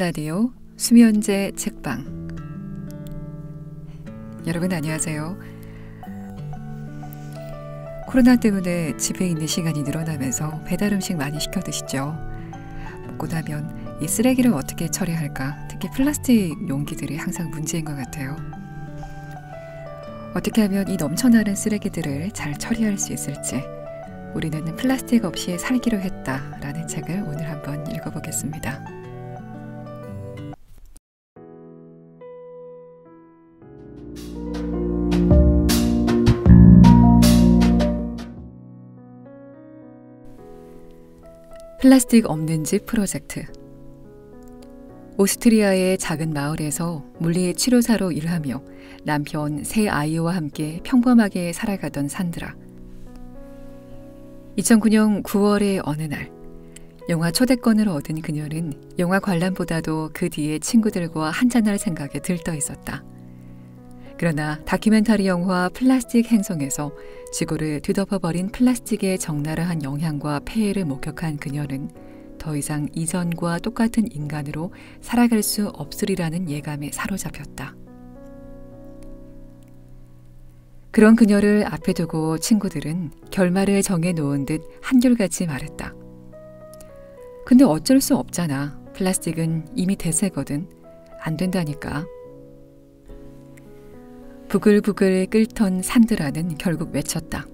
라디오 수면제 책방. 여러분 안녕하세요. 코로나 때문에 집에 있는 시간이 늘어나면서 배달 음식 많이 시켜 드시죠. 먹고 나면 이 쓰레기를 어떻게 처리할까? 특히 플라스틱 용기들이 항상 문제인 것 같아요. 어떻게 하면 이 넘쳐나는 쓰레기들을 잘 처리할 수 있을지, 우리는 플라스틱 없이 살기로 했다라는 책을 오늘 한번 읽어보겠습니다. 플라스틱 없는 집 프로젝트. 오스트리아의 작은 마을에서 물리치료사로 일하며 남편, 세 아이와 함께 평범하게 살아가던 산드라. 2009년 9월의 어느 날, 영화 초대권을 얻은 그녀는 영화 관람보다도 그 뒤에 친구들과 한잔할 생각에 들떠 있었다. 그러나 다큐멘터리 영화 플라스틱 행성에서 지구를 뒤덮어버린 플라스틱의 적나라한 영향과 폐해를 목격한 그녀는 더 이상 이전과 똑같은 인간으로 살아갈 수 없으리라는 예감에 사로잡혔다. 그런 그녀를 앞에 두고 친구들은 결말을 정해놓은 듯 한결같이 말했다. 근데 어쩔 수 없잖아. 플라스틱은 이미 대세거든. 안 된다니까. 부글부글 끓던 산드라는 결국 외쳤다.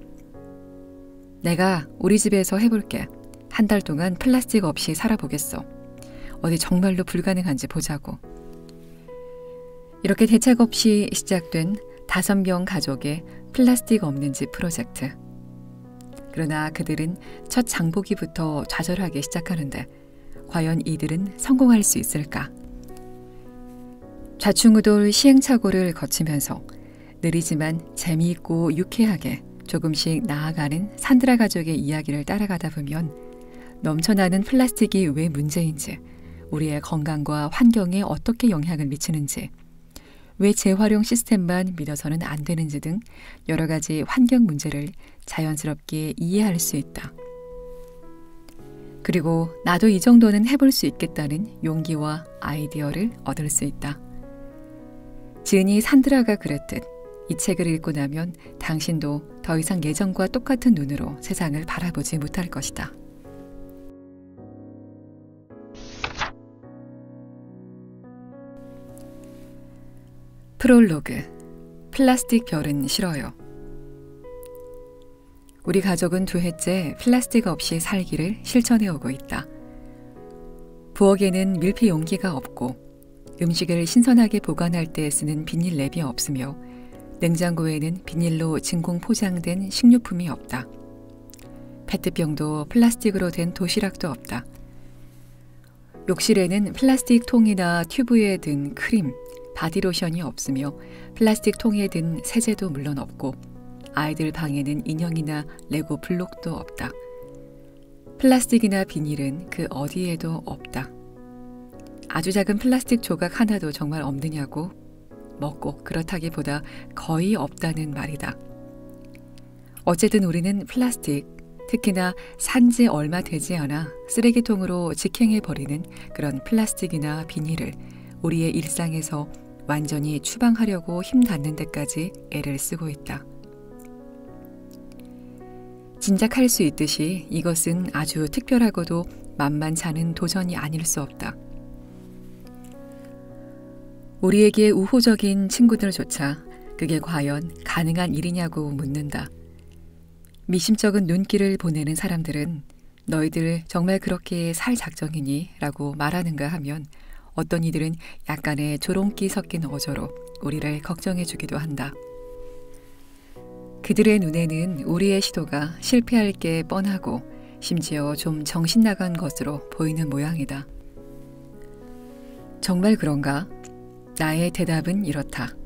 내가 우리 집에서 해볼게. 한 달 동안 플라스틱 없이 살아보겠어. 어디 정말로 불가능한지 보자고. 이렇게 대책 없이 시작된 5명 가족의 플라스틱 없는 집 프로젝트. 그러나 그들은 첫 장보기부터 좌절하기 시작하는데 과연 이들은 성공할 수 있을까? 좌충우돌 시행착오를 거치면서 느리지만 재미있고 유쾌하게 조금씩 나아가는 산드라 가족의 이야기를 따라가다 보면 넘쳐나는 플라스틱이 왜 문제인지, 우리의 건강과 환경에 어떻게 영향을 미치는지, 왜 재활용 시스템만 믿어서는 안 되는지 등 여러 가지 환경 문제를 자연스럽게 이해할 수 있다. 그리고 나도 이 정도는 해볼 수 있겠다는 용기와 아이디어를 얻을 수 있다. 지은이 산드라가 그랬듯 이 책을 읽고 나면 당신도 더 이상 예전과 똑같은 눈으로 세상을 바라보지 못할 것이다. 프롤로그. 플라스틱 별은 싫어요. 우리 가족은 2해째 플라스틱 없이 살기를 실천해오고 있다. 부엌에는 밀폐 용기가 없고 음식을 신선하게 보관할 때 쓰는 비닐 랩이 없으며 냉장고에는 비닐로 진공 포장된 식료품이 없다. 페트병도 플라스틱으로 된 도시락도 없다. 욕실에는 플라스틱 통이나 튜브에 든 크림, 바디로션이 없으며 플라스틱 통에 든 세제도 물론 없고 아이들 방에는 인형이나 레고 블록도 없다. 플라스틱이나 비닐은 그 어디에도 없다. 아주 작은 플라스틱 조각 하나도 정말 없느냐고? 뭐 꼭 그렇다기보다 거의 없다는 말이다. 어쨌든 우리는 플라스틱, 특히나 산지 얼마 되지 않아 쓰레기통으로 직행해버리는 그런 플라스틱이나 비닐을 우리의 일상에서 완전히 추방하려고 힘닿는 데까지 애를 쓰고 있다. 짐작할 수 있듯이 이것은 아주 특별하고도 만만치 않은 도전이 아닐 수 없다. 우리에게 우호적인 친구들조차 그게 과연 가능한 일이냐고 묻는다. 미심쩍은 눈길을 보내는 사람들은 너희들 정말 그렇게 살 작정이니? 라고 말하는가 하면 어떤 이들은 약간의 조롱기 섞인 어조로 우리를 걱정해 주기도 한다. 그들의 눈에는 우리의 시도가 실패할 게 뻔하고 심지어 좀 정신 나간 것으로 보이는 모양이다. 정말 그런가? 나의 대답은 이렇다.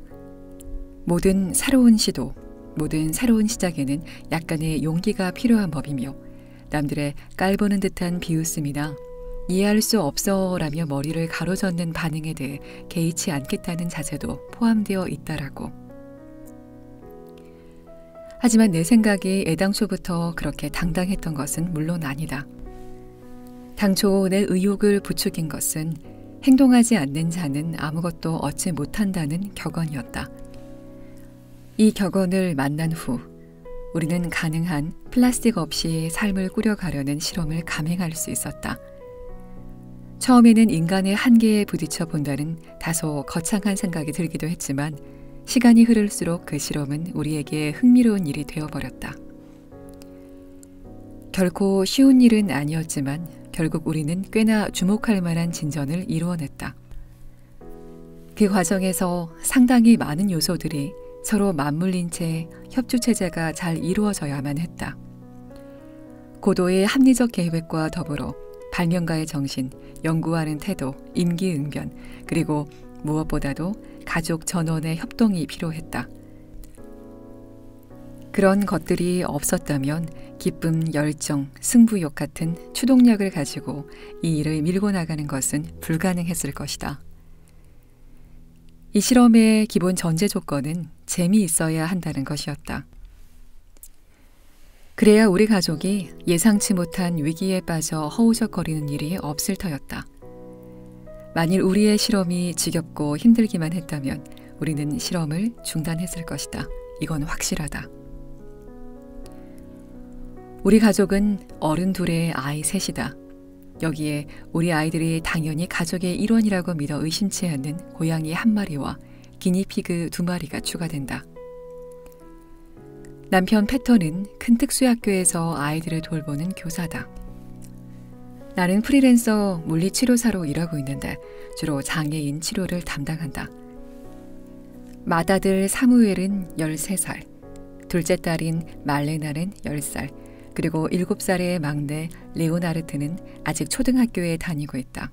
모든 새로운 시도, 모든 새로운 시작에는 약간의 용기가 필요한 법이며 남들의 깔보는 듯한 비웃음이나 이해할 수 없어라며 머리를 가로젓는 반응에 대해 개의치 않겠다는 자세도 포함되어 있다라고. 하지만 내 생각이 애당초부터 그렇게 당당했던 것은 물론 아니다. 당초 내 의욕을 부추긴 것은 행동하지 않는 자는 아무것도 얻지 못한다는 격언이었다. 이 격언을 만난 후 우리는 가능한 플라스틱 없이 삶을 꾸려가려는 실험을 감행할 수 있었다. 처음에는 인간의 한계에 부딪혀 본다는 다소 거창한 생각이 들기도 했지만 시간이 흐를수록 그 실험은 우리에게 흥미로운 일이 되어버렸다. 결코 쉬운 일은 아니었지만 결국 우리는 꽤나 주목할 만한 진전을 이루어냈다. 그 과정에서 상당히 많은 요소들이 서로 맞물린 채 협조체제가 잘 이루어져야만 했다. 고도의 합리적 계획과 더불어 발명가의 정신, 연구하는 태도, 임기응변, 그리고 무엇보다도 가족 전원의 협동이 필요했다. 그런 것들이 없었다면 기쁨, 열정, 승부욕 같은 추동력을 가지고 이 일을 밀고 나가는 것은 불가능했을 것이다. 이 실험의 기본 전제 조건은 재미있어야 한다는 것이었다. 그래야 우리 가족이 예상치 못한 위기에 빠져 허우적거리는 일이 없을 터였다. 만일 우리의 실험이 지겹고 힘들기만 했다면 우리는 실험을 중단했을 것이다. 이건 확실하다. 우리 가족은 어른 둘에 아이 셋이다. 여기에 우리 아이들이 당연히 가족의 일원이라고 믿어 의심치 않는 고양이 1마리와 기니피그 2마리가 추가된다. 남편 패턴은 큰 특수학교에서 아이들을 돌보는 교사다. 나는 프리랜서 물리치료사로 일하고 있는데 주로 장애인 치료를 담당한다. 맏아들 사무엘은 13살, 둘째 딸인 말레나는 10살, 그리고 7살의 막내 레오나르트는 아직 초등학교에 다니고 있다.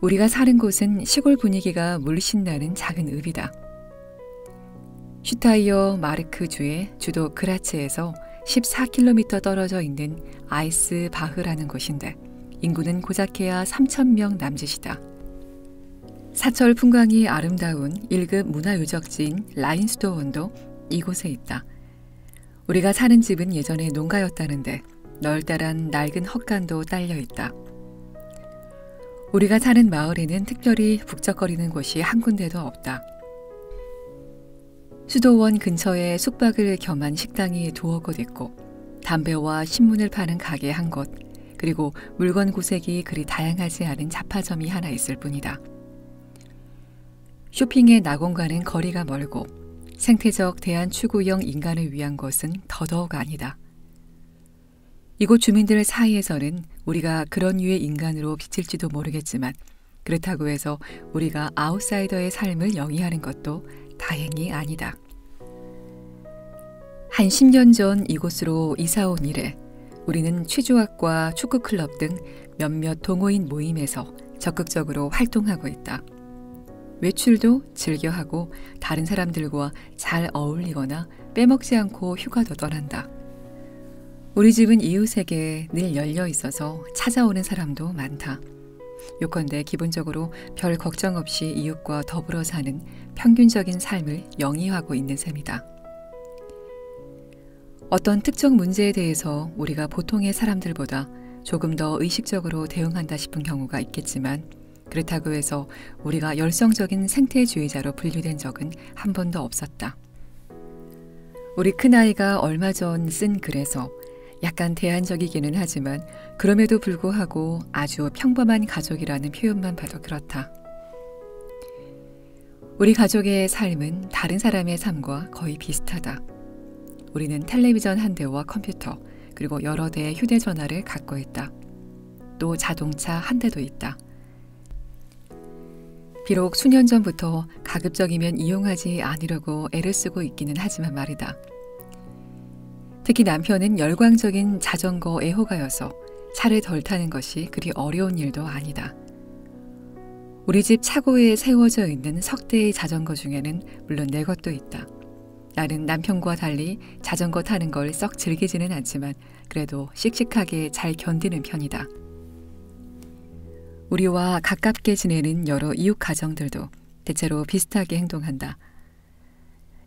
우리가 사는 곳은 시골 분위기가 물씬 나는 작은 읍이다. 슈타이어 마르크주의 주도 그라츠에서 14km 떨어져 있는 아이스바흐라는 곳인데 인구는 고작해야 3,000명 남짓이다. 사철 풍광이 아름다운 1급 문화유적지인 라인스도원도 이곳에 있다. 우리가 사는 집은 예전에 농가였다는데 널따란 낡은 헛간도 딸려 있다. 우리가 사는 마을에는 특별히 북적거리는 곳이 한 군데도 없다. 수도원 근처에 숙박을 겸한 식당이 2곳 있고 담배와 신문을 파는 가게 1곳, 그리고 물건 구색이 그리 다양하지 않은 잡화점이 하나 있을 뿐이다. 쇼핑의 낙원과는 거리가 멀고 생태적 대한추구형 인간을 위한 것은 더더욱 아니다. 이곳 주민들 사이에서는 우리가 그런 류의 인간으로 비칠지도 모르겠지만 그렇다고 해서 우리가 아웃사이더의 삶을 영위하는 것도 다행히 아니다. 한 10년 전 이곳으로 이사 온 이래 우리는 취조학과 축구클럽 등 몇몇 동호인 모임에서 적극적으로 활동하고 있다. 외출도 즐겨하고 다른 사람들과 잘 어울리거나 빼먹지 않고 휴가도 떠난다. 우리 집은 이웃에게 늘 열려 있어서 찾아오는 사람도 많다. 요컨대 기본적으로 별 걱정 없이 이웃과 더불어 사는 평균적인 삶을 영위하고 있는 셈이다. 어떤 특정 문제에 대해서 우리가 보통의 사람들보다 조금 더 의식적으로 대응한다 싶은 경우가 있겠지만 그렇다고 해서 우리가 열성적인 생태주의자로 분류된 적은 한 번도 없었다. 우리 큰아이가 얼마 전 쓴 글에서 약간 대안적이기는 하지만 그럼에도 불구하고 아주 평범한 가족이라는 표현만 봐도 그렇다. 우리 가족의 삶은 다른 사람의 삶과 거의 비슷하다. 우리는 텔레비전 한 대와 컴퓨터, 그리고 여러 대의 휴대전화를 갖고 있다. 또 자동차 한 대도 있다. 비록 수년 전부터 가급적이면 이용하지 않으려고 애를 쓰고 있기는 하지만 말이다. 특히 남편은 열광적인 자전거 애호가여서 차를 덜 타는 것이 그리 어려운 일도 아니다. 우리 집 차고에 세워져 있는 석 대의 자전거 중에는 물론 내 것도 있다. 나는 남편과 달리 자전거 타는 걸 썩 즐기지는 않지만 그래도 씩씩하게 잘 견디는 편이다. 우리와 가깝게 지내는 여러 이웃 가정들도 대체로 비슷하게 행동한다.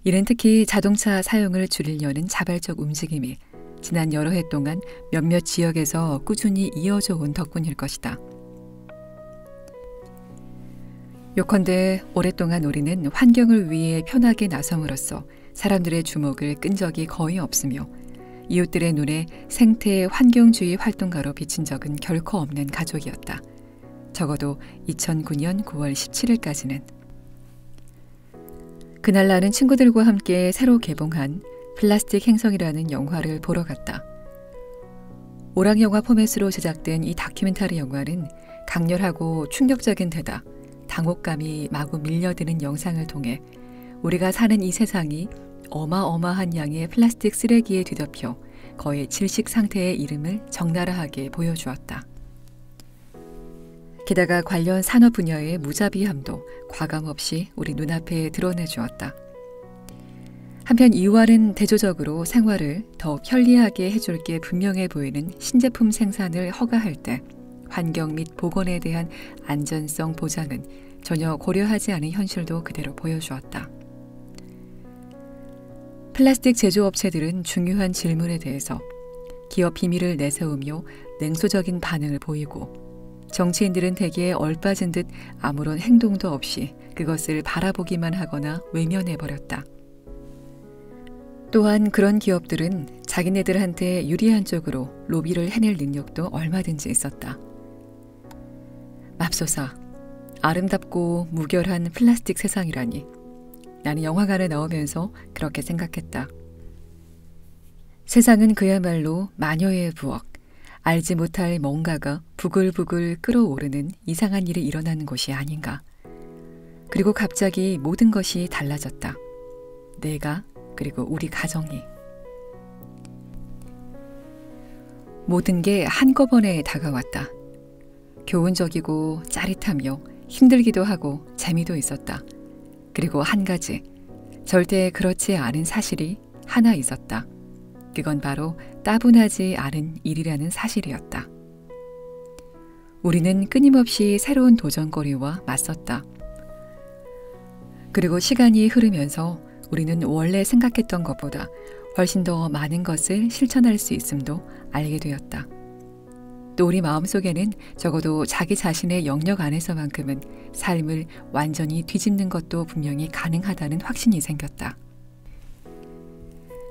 이는 특히 자동차 사용을 줄이려는 자발적 움직임이 지난 여러 해 동안 몇몇 지역에서 꾸준히 이어져 온 덕분일 것이다. 요컨대 오랫동안 우리는 환경을 위해 편하게 나섬으로써 사람들의 주목을 끈 적이 거의 없으며 이웃들의 눈에 생태 환경주의 활동가로 비친 적은 결코 없는 가족이었다. 적어도 2009년 9월 17일까지는. 그날 나는 친구들과 함께 새로 개봉한 플라스틱 행성이라는 영화를 보러 갔다. 오락 영화 포맷으로 제작된 이 다큐멘터리 영화는 강렬하고 충격적인 데다 당혹감이 마구 밀려드는 영상을 통해 우리가 사는 이 세상이 어마어마한 양의 플라스틱 쓰레기에 뒤덮여 거의 질식 상태의 이름을 적나라하게 보여주었다. 게다가 관련 산업 분야의 무자비함도 과감없이 우리 눈앞에 드러내주었다. 한편 이와는 대조적으로 생활을 더 편리하게 해줄 게 분명해 보이는 신제품 생산을 허가할 때 환경 및 보건에 대한 안전성 보장은 전혀 고려하지 않은 현실도 그대로 보여주었다. 플라스틱 제조업체들은 중요한 질문에 대해서 기업 비밀을 내세우며 냉소적인 반응을 보이고 정치인들은 대개 얼빠진 듯 아무런 행동도 없이 그것을 바라보기만 하거나 외면해버렸다. 또한 그런 기업들은 자기네들한테 유리한 쪽으로 로비를 해낼 능력도 얼마든지 있었다. 맙소사, 아름답고 무결한 플라스틱 세상이라니. 나는 영화관에 나오면서 그렇게 생각했다. 세상은 그야말로 마녀의 부엌, 알지 못할 뭔가가 부글부글 끓어오르는 이상한 일이 일어나는 곳이 아닌가. 그리고 갑자기 모든 것이 달라졌다. 내가, 그리고 우리 가정이. 모든 게 한꺼번에 다가왔다. 교훈적이고 짜릿하며 힘들기도 하고 재미도 있었다. 그리고 한 가지, 절대 그렇지 않은 사실이 하나 있었다. 그건 바로 따분하지 않은 일이라는 사실이었다. 우리는 끊임없이 새로운 도전거리와 맞섰다. 그리고 시간이 흐르면서 우리는 원래 생각했던 것보다 훨씬 더 많은 것을 실천할 수 있음도 알게 되었다. 또 우리 마음속에는 적어도 자기 자신의 영역 안에서만큼은 삶을 완전히 뒤집는 것도 분명히 가능하다는 확신이 생겼다.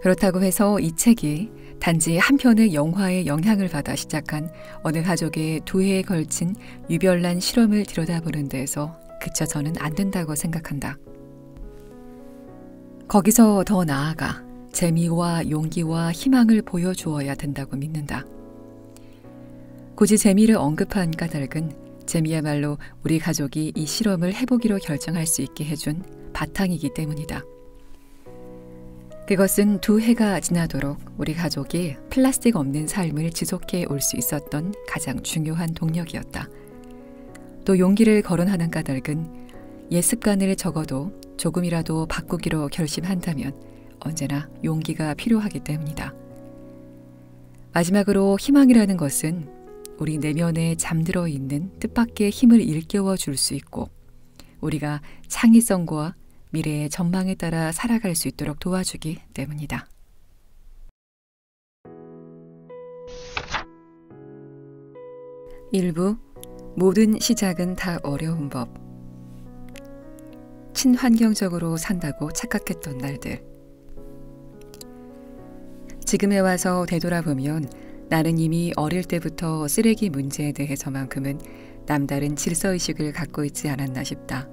그렇다고 해서 이 책이 단지 한 편의 영화의 영향을 받아 시작한 어느 가족의 2해에 걸친 유별난 실험을 들여다보는 데에서 그쳐서는 안 된다고 생각한다. 거기서 더 나아가 재미와 용기와 희망을 보여주어야 된다고 믿는다. 굳이 재미를 언급한 까닭은 재미야말로 우리 가족이 이 실험을 해보기로 결정할 수 있게 해준 바탕이기 때문이다. 그것은 2해가 지나도록 우리 가족이 플라스틱 없는 삶을 지속해 올 수 있었던 가장 중요한 동력이었다. 또 용기를 거론하는 까닭은 옛 습관을 적어도 조금이라도 바꾸기로 결심한다면 언제나 용기가 필요하기 때문이다. 마지막으로 희망이라는 것은 우리 내면에 잠들어 있는 뜻밖의 힘을 일깨워 줄 수 있고 우리가 창의성과 미래의 전망에 따라 살아갈 수 있도록 도와주기 때문이다. 일부 모든 시작은 다 어려운 법. 친환경적으로 산다고 착각했던 날들. 지금에 와서 되돌아보면 나는 이미 어릴 때부터 쓰레기 문제에 대해서만큼은 남다른 질서의식을 갖고 있지 않았나 싶다.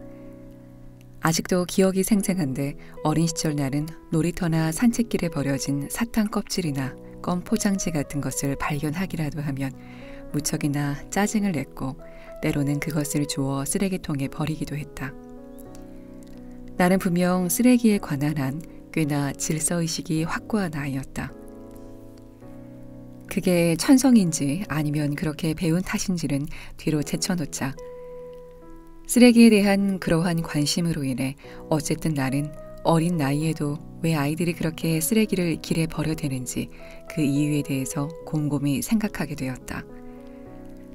아직도 기억이 생생한데 어린 시절 나는 놀이터나 산책길에 버려진 사탕 껍질이나 껌 포장지 같은 것을 발견하기라도 하면 무척이나 짜증을 냈고 때로는 그것을 주워 쓰레기통에 버리기도 했다. 나는 분명 쓰레기에 관한 한 꽤나 질서의식이 확고한 아이였다. 그게 천성인지 아니면 그렇게 배운 탓인지는 뒤로 제쳐놓자. 쓰레기에 대한 그러한 관심으로 인해 어쨌든 나는 어린 나이에도 왜 아이들이 그렇게 쓰레기를 길에 버려대는지 그 이유에 대해서 곰곰이 생각하게 되었다.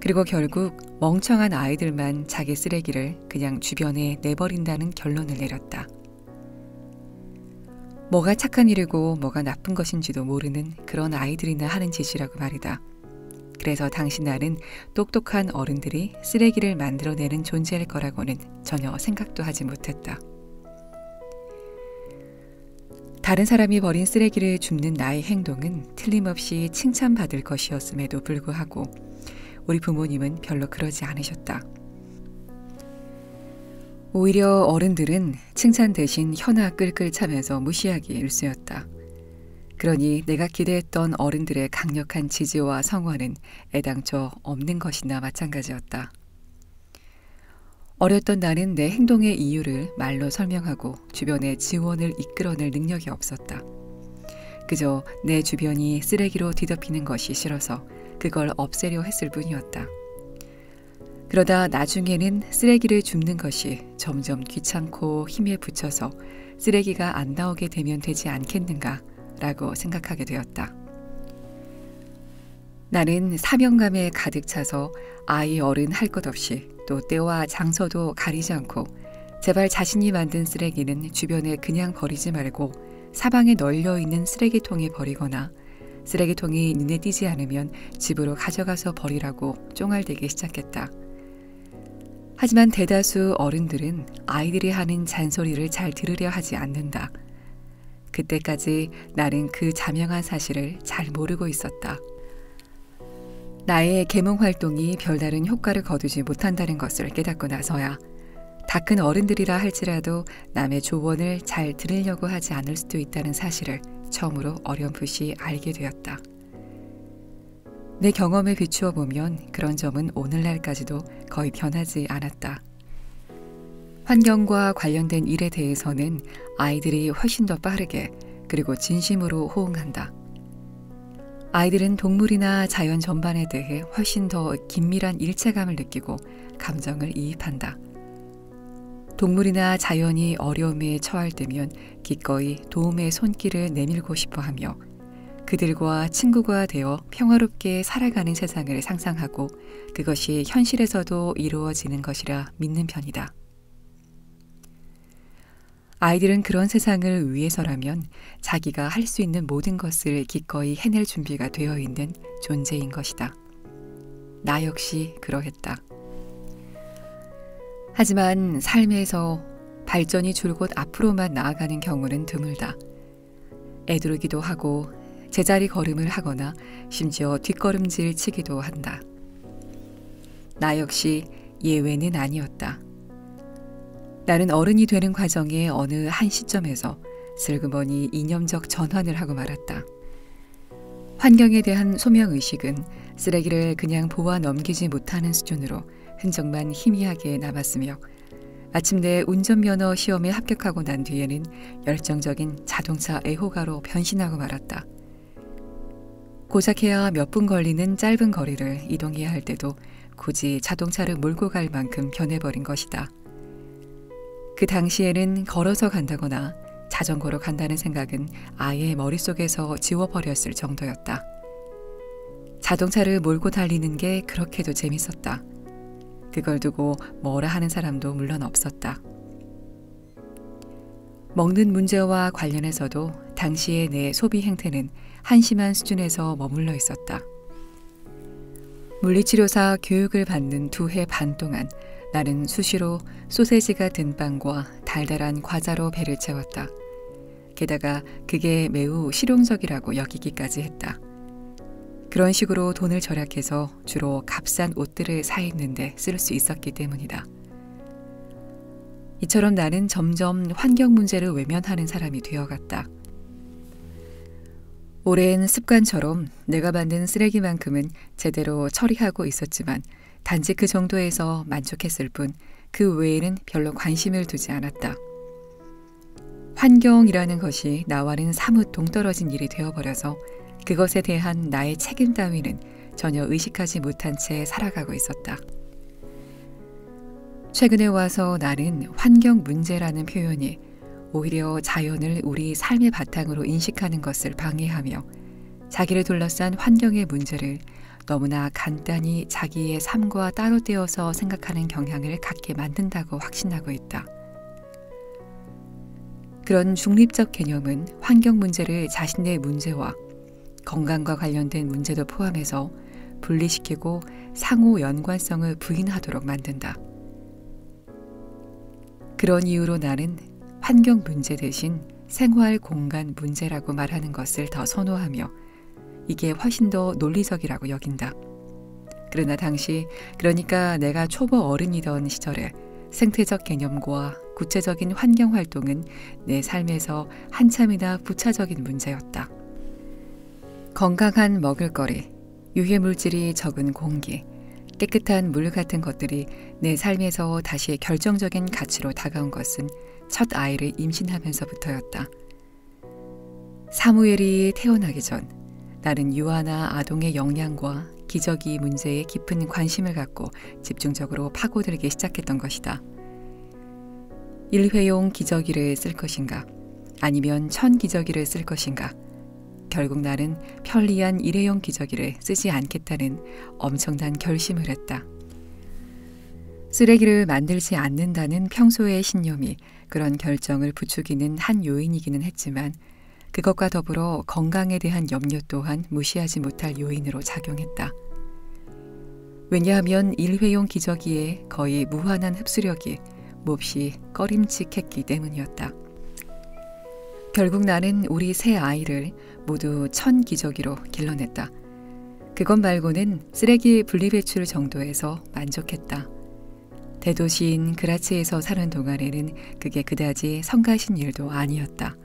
그리고 결국 멍청한 아이들만 자기 쓰레기를 그냥 주변에 내버린다는 결론을 내렸다. 뭐가 착한 일이고 뭐가 나쁜 것인지도 모르는 그런 아이들이나 하는 짓이라고 말이다. 그래서 당시 나는 똑똑한 어른들이 쓰레기를 만들어내는 존재일 거라고는 전혀 생각도 하지 못했다. 다른 사람이 버린 쓰레기를 줍는 나의 행동은 틀림없이 칭찬받을 것이었음에도 불구하고 우리 부모님은 별로 그러지 않으셨다. 오히려 어른들은 칭찬 대신 혀나 끌끌 차면서 무시하기 일쑤였다. 그러니 내가 기대했던 어른들의 강력한 지지와 성원은 애당초 없는 것이나 마찬가지였다. 어렸던 나는 내 행동의 이유를 말로 설명하고 주변의 지원을 이끌어낼 능력이 없었다. 그저 내 주변이 쓰레기로 뒤덮이는 것이 싫어서 그걸 없애려 했을 뿐이었다. 그러다 나중에는 쓰레기를 줍는 것이 점점 귀찮고 힘에 부쳐서 쓰레기가 안 나오게 되면 되지 않겠는가 라고 생각하게 되었다. 나는 사명감에 가득 차서 아이 어른 할 것 없이 또 때와 장소도 가리지 않고 제발 자신이 만든 쓰레기는 주변에 그냥 버리지 말고 사방에 널려있는 쓰레기통에 버리거나 쓰레기통이 눈에 띄지 않으면 집으로 가져가서 버리라고 쫑알대기 시작했다. 하지만 대다수 어른들은 아이들이 하는 잔소리를 잘 들으려 하지 않는다. 그때까지 나는 그 자명한 사실을 잘 모르고 있었다. 나의 계몽 활동이 별다른 효과를 거두지 못한다는 것을 깨닫고 나서야 다 큰 어른들이라 할지라도 남의 조언을 잘 들으려고 하지 않을 수도 있다는 사실을 처음으로 어렴풋이 알게 되었다. 내 경험에 비추어 보면 그런 점은 오늘날까지도 거의 변하지 않았다. 환경과 관련된 일에 대해서는 아이들이 훨씬 더 빠르게 그리고 진심으로 호응한다. 아이들은 동물이나 자연 전반에 대해 훨씬 더 긴밀한 일체감을 느끼고 감정을 이입한다. 동물이나 자연이 어려움에 처할 때면 기꺼이 도움의 손길을 내밀고 싶어 하며 그들과 친구가 되어 평화롭게 살아가는 세상을 상상하고 그것이 현실에서도 이루어지는 것이라 믿는 편이다. 아이들은 그런 세상을 위해서라면 자기가 할 수 있는 모든 것을 기꺼이 해낼 준비가 되어 있는 존재인 것이다. 나 역시 그러했다. 하지만 삶에서 발전이 줄곧 앞으로만 나아가는 경우는 드물다. 애두르기도 하고 제자리 걸음을 하거나 심지어 뒷걸음질 치기도 한다. 나 역시 예외는 아니었다. 나는 어른이 되는 과정의 어느 한 시점에서 슬그머니 이념적 전환을 하고 말았다. 환경에 대한 소명의식은 쓰레기를 그냥 보아 넘기지 못하는 수준으로 흔적만 희미하게 남았으며 마침내 운전면허 시험에 합격하고 난 뒤에는 열정적인 자동차 애호가로 변신하고 말았다. 고작해야 몇 분 걸리는 짧은 거리를 이동해야 할 때도 굳이 자동차를 몰고 갈 만큼 변해버린 것이다. 그 당시에는 걸어서 간다거나 자전거로 간다는 생각은 아예 머릿속에서 지워버렸을 정도였다. 자동차를 몰고 달리는 게 그렇게도 재밌었다. 그걸 두고 뭐라 하는 사람도 물론 없었다. 먹는 문제와 관련해서도 당시의 내 소비 행태는 한심한 수준에서 머물러 있었다. 물리치료사 교육을 받는 2해 반 동안 나는 수시로 소세지가 든 빵과 달달한 과자로 배를 채웠다. 게다가 그게 매우 실용적이라고 여기기까지 했다. 그런 식으로 돈을 절약해서 주로 값싼 옷들을 사 입는데 쓸 수 있었기 때문이다. 이처럼 나는 점점 환경 문제를 외면하는 사람이 되어갔다. 오랜 습관처럼 내가 만든 쓰레기만큼은 제대로 처리하고 있었지만 단지 그 정도에서 만족했을 뿐 그 외에는 별로 관심을 두지 않았다. 환경이라는 것이 나와는 사뭇 동떨어진 일이 되어버려서 그것에 대한 나의 책임 따위는 전혀 의식하지 못한 채 살아가고 있었다. 최근에 와서 나는 환경 문제라는 표현이 오히려 자연을 우리 삶의 바탕으로 인식하는 것을 방해하며 자기를 둘러싼 환경의 문제를 너무나 간단히 자기의 삶과 따로 떼어서 생각하는 경향을 갖게 만든다고 확신하고 있다. 그런 중립적 개념은 환경 문제를 자신의 문제와 건강과 관련된 문제도 포함해서 분리시키고 상호 연관성을 부인하도록 만든다. 그런 이유로 나는 환경 문제 대신 생활 공간 문제라고 말하는 것을 더 선호하며 이게 훨씬 더 논리적이라고 여긴다. 그러나 당시, 그러니까 내가 초보 어른이던 시절에 생태적 개념과 구체적인 환경 활동은 내 삶에서 한참이나 부차적인 문제였다. 건강한 먹을거리, 유해물질이 적은 공기, 깨끗한 물 같은 것들이 내 삶에서 다시 결정적인 가치로 다가온 것은 첫 아이를 임신하면서부터였다. 사무엘이 태어나기 전 나는 유아나 아동의 영양과 기저귀 문제에 깊은 관심을 갖고 집중적으로 파고들기 시작했던 것이다. 일회용 기저귀를 쓸 것인가? 아니면 천기저귀를 쓸 것인가? 결국 나는 편리한 일회용 기저귀를 쓰지 않겠다는 엄청난 결심을 했다. 쓰레기를 만들지 않는다는 평소의 신념이 그런 결정을 부추기는 한 요인이기는 했지만 그것과 더불어 건강에 대한 염려 또한 무시하지 못할 요인으로 작용했다. 왜냐하면 일회용 기저귀에 거의 무한한 흡수력이 몹시 꺼림칙했기 때문이었다. 결국 나는 우리 세 아이를 모두 천기저귀로 길러냈다. 그것 말고는 쓰레기 분리배출 정도에서 만족했다. 대도시인 그라츠에서 사는 동안에는 그게 그다지 성가신 일도 아니었다.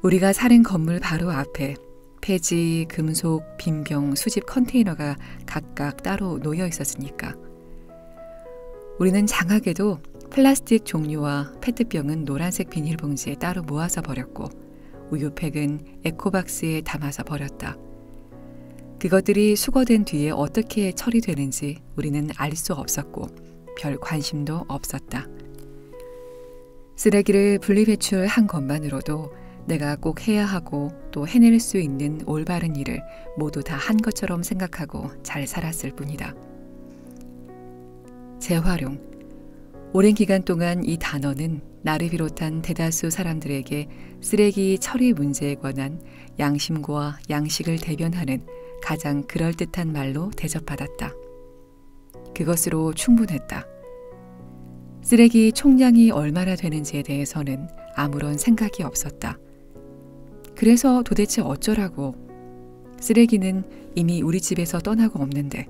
우리가 사는 건물 바로 앞에 폐지, 금속, 빈병, 수집 컨테이너가 각각 따로 놓여 있었으니까. 우리는 장하게도 플라스틱 종류와 페트병은 노란색 비닐봉지에 따로 모아서 버렸고 우유팩은 에코박스에 담아서 버렸다. 그것들이 수거된 뒤에 어떻게 처리되는지 우리는 알 수 없었고 별 관심도 없었다. 쓰레기를 분리배출한 것만으로도 내가 꼭 해야 하고 또 해낼 수 있는 올바른 일을 모두 다 한 것처럼 생각하고 잘 살았을 뿐이다. 재활용. 오랜 기간 동안 이 단어는 나를 비롯한 대다수 사람들에게 쓰레기 처리 문제에 관한 양심과 양식을 대변하는 가장 그럴듯한 말로 대접받았다. 그것으로 충분했다. 쓰레기 총량이 얼마나 되는지에 대해서는 아무런 생각이 없었다. 그래서 도대체 어쩌라고? 쓰레기는 이미 우리 집에서 떠나고 없는데,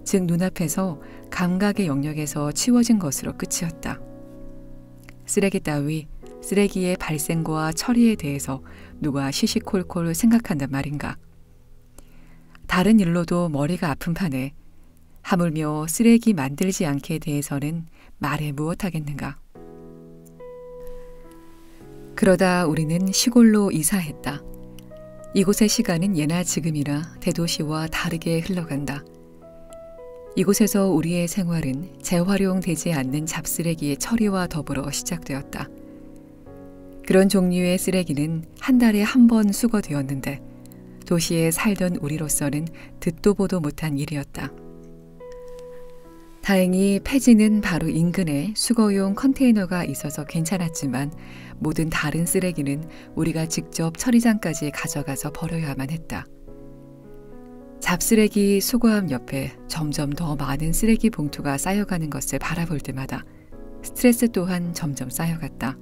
즉 눈앞에서 감각의 영역에서 치워진 것으로 끝이었다. 쓰레기 따위, 쓰레기의 발생과 처리에 대해서 누가 시시콜콜 생각한단 말인가? 다른 일로도 머리가 아픈 판에 하물며 쓰레기 만들지 않게 대해서는 말해 무엇하겠는가? 그러다 우리는 시골로 이사했다. 이곳의 시간은 예나 지금이나 대도시와 다르게 흘러간다. 이곳에서 우리의 생활은 재활용되지 않는 잡쓰레기의 처리와 더불어 시작되었다. 그런 종류의 쓰레기는 한 달에 한 번 수거되었는데 도시에 살던 우리로서는 듣도 보도 못한 일이었다. 다행히 폐지는 바로 인근에 수거용 컨테이너가 있어서 괜찮았지만 모든 다른 쓰레기는 우리가 직접 처리장까지 가져가서 버려야만 했다. 잡쓰레기 수거함 옆에 점점 더 많은 쓰레기 봉투가 쌓여가는 것을 바라볼 때마다 스트레스 또한 점점 쌓여갔다.